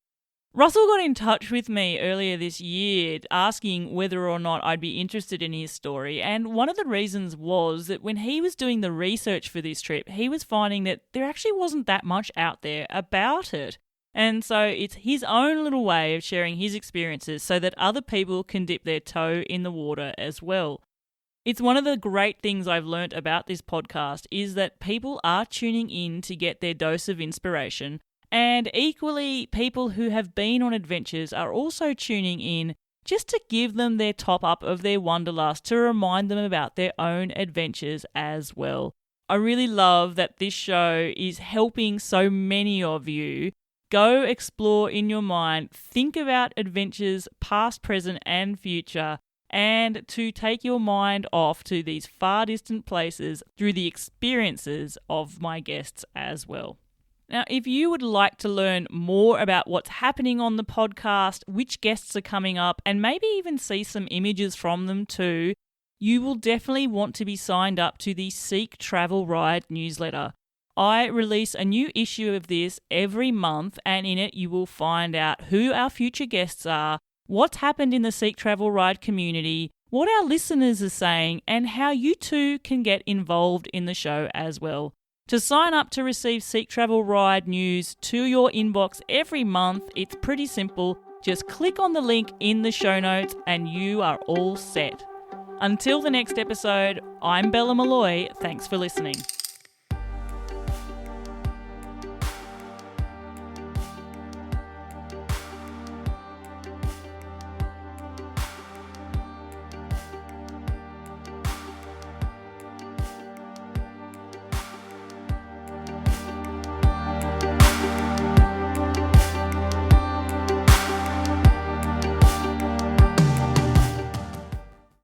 Russell got in touch with me earlier this year asking whether or not I'd be interested in his story, and one of the reasons was that when he was doing the research for this trip, he was finding that there actually wasn't that much out there about it. And so it's his own little way of sharing his experiences so that other people can dip their toe in the water as well. It's one of the great things I've learnt about this podcast is that people are tuning in to get their dose of inspiration, and equally people who have been on adventures are also tuning in just to give them their top up of their wanderlust, to remind them about their own adventures as well. I really love that this show is helping so many of you go explore in your mind, think about adventures past, present and future, and to take your mind off to these far distant places through the experiences of my guests as well. Now, if you would like to learn more about what's happening on the podcast, which guests are coming up, and maybe even see some images from them too, you will definitely want to be signed up to the Seek Travel Ride newsletter. I release a new issue of this every month, and in it you will find out who our future guests are, what's happened in the Seek Travel Ride community, what our listeners are saying, and how you too can get involved in the show as well. To sign up to receive Seek Travel Ride news to your inbox every month, it's pretty simple. Just click on the link in the show notes and you are all set. Until the next episode, I'm Bella Malloy. Thanks for listening.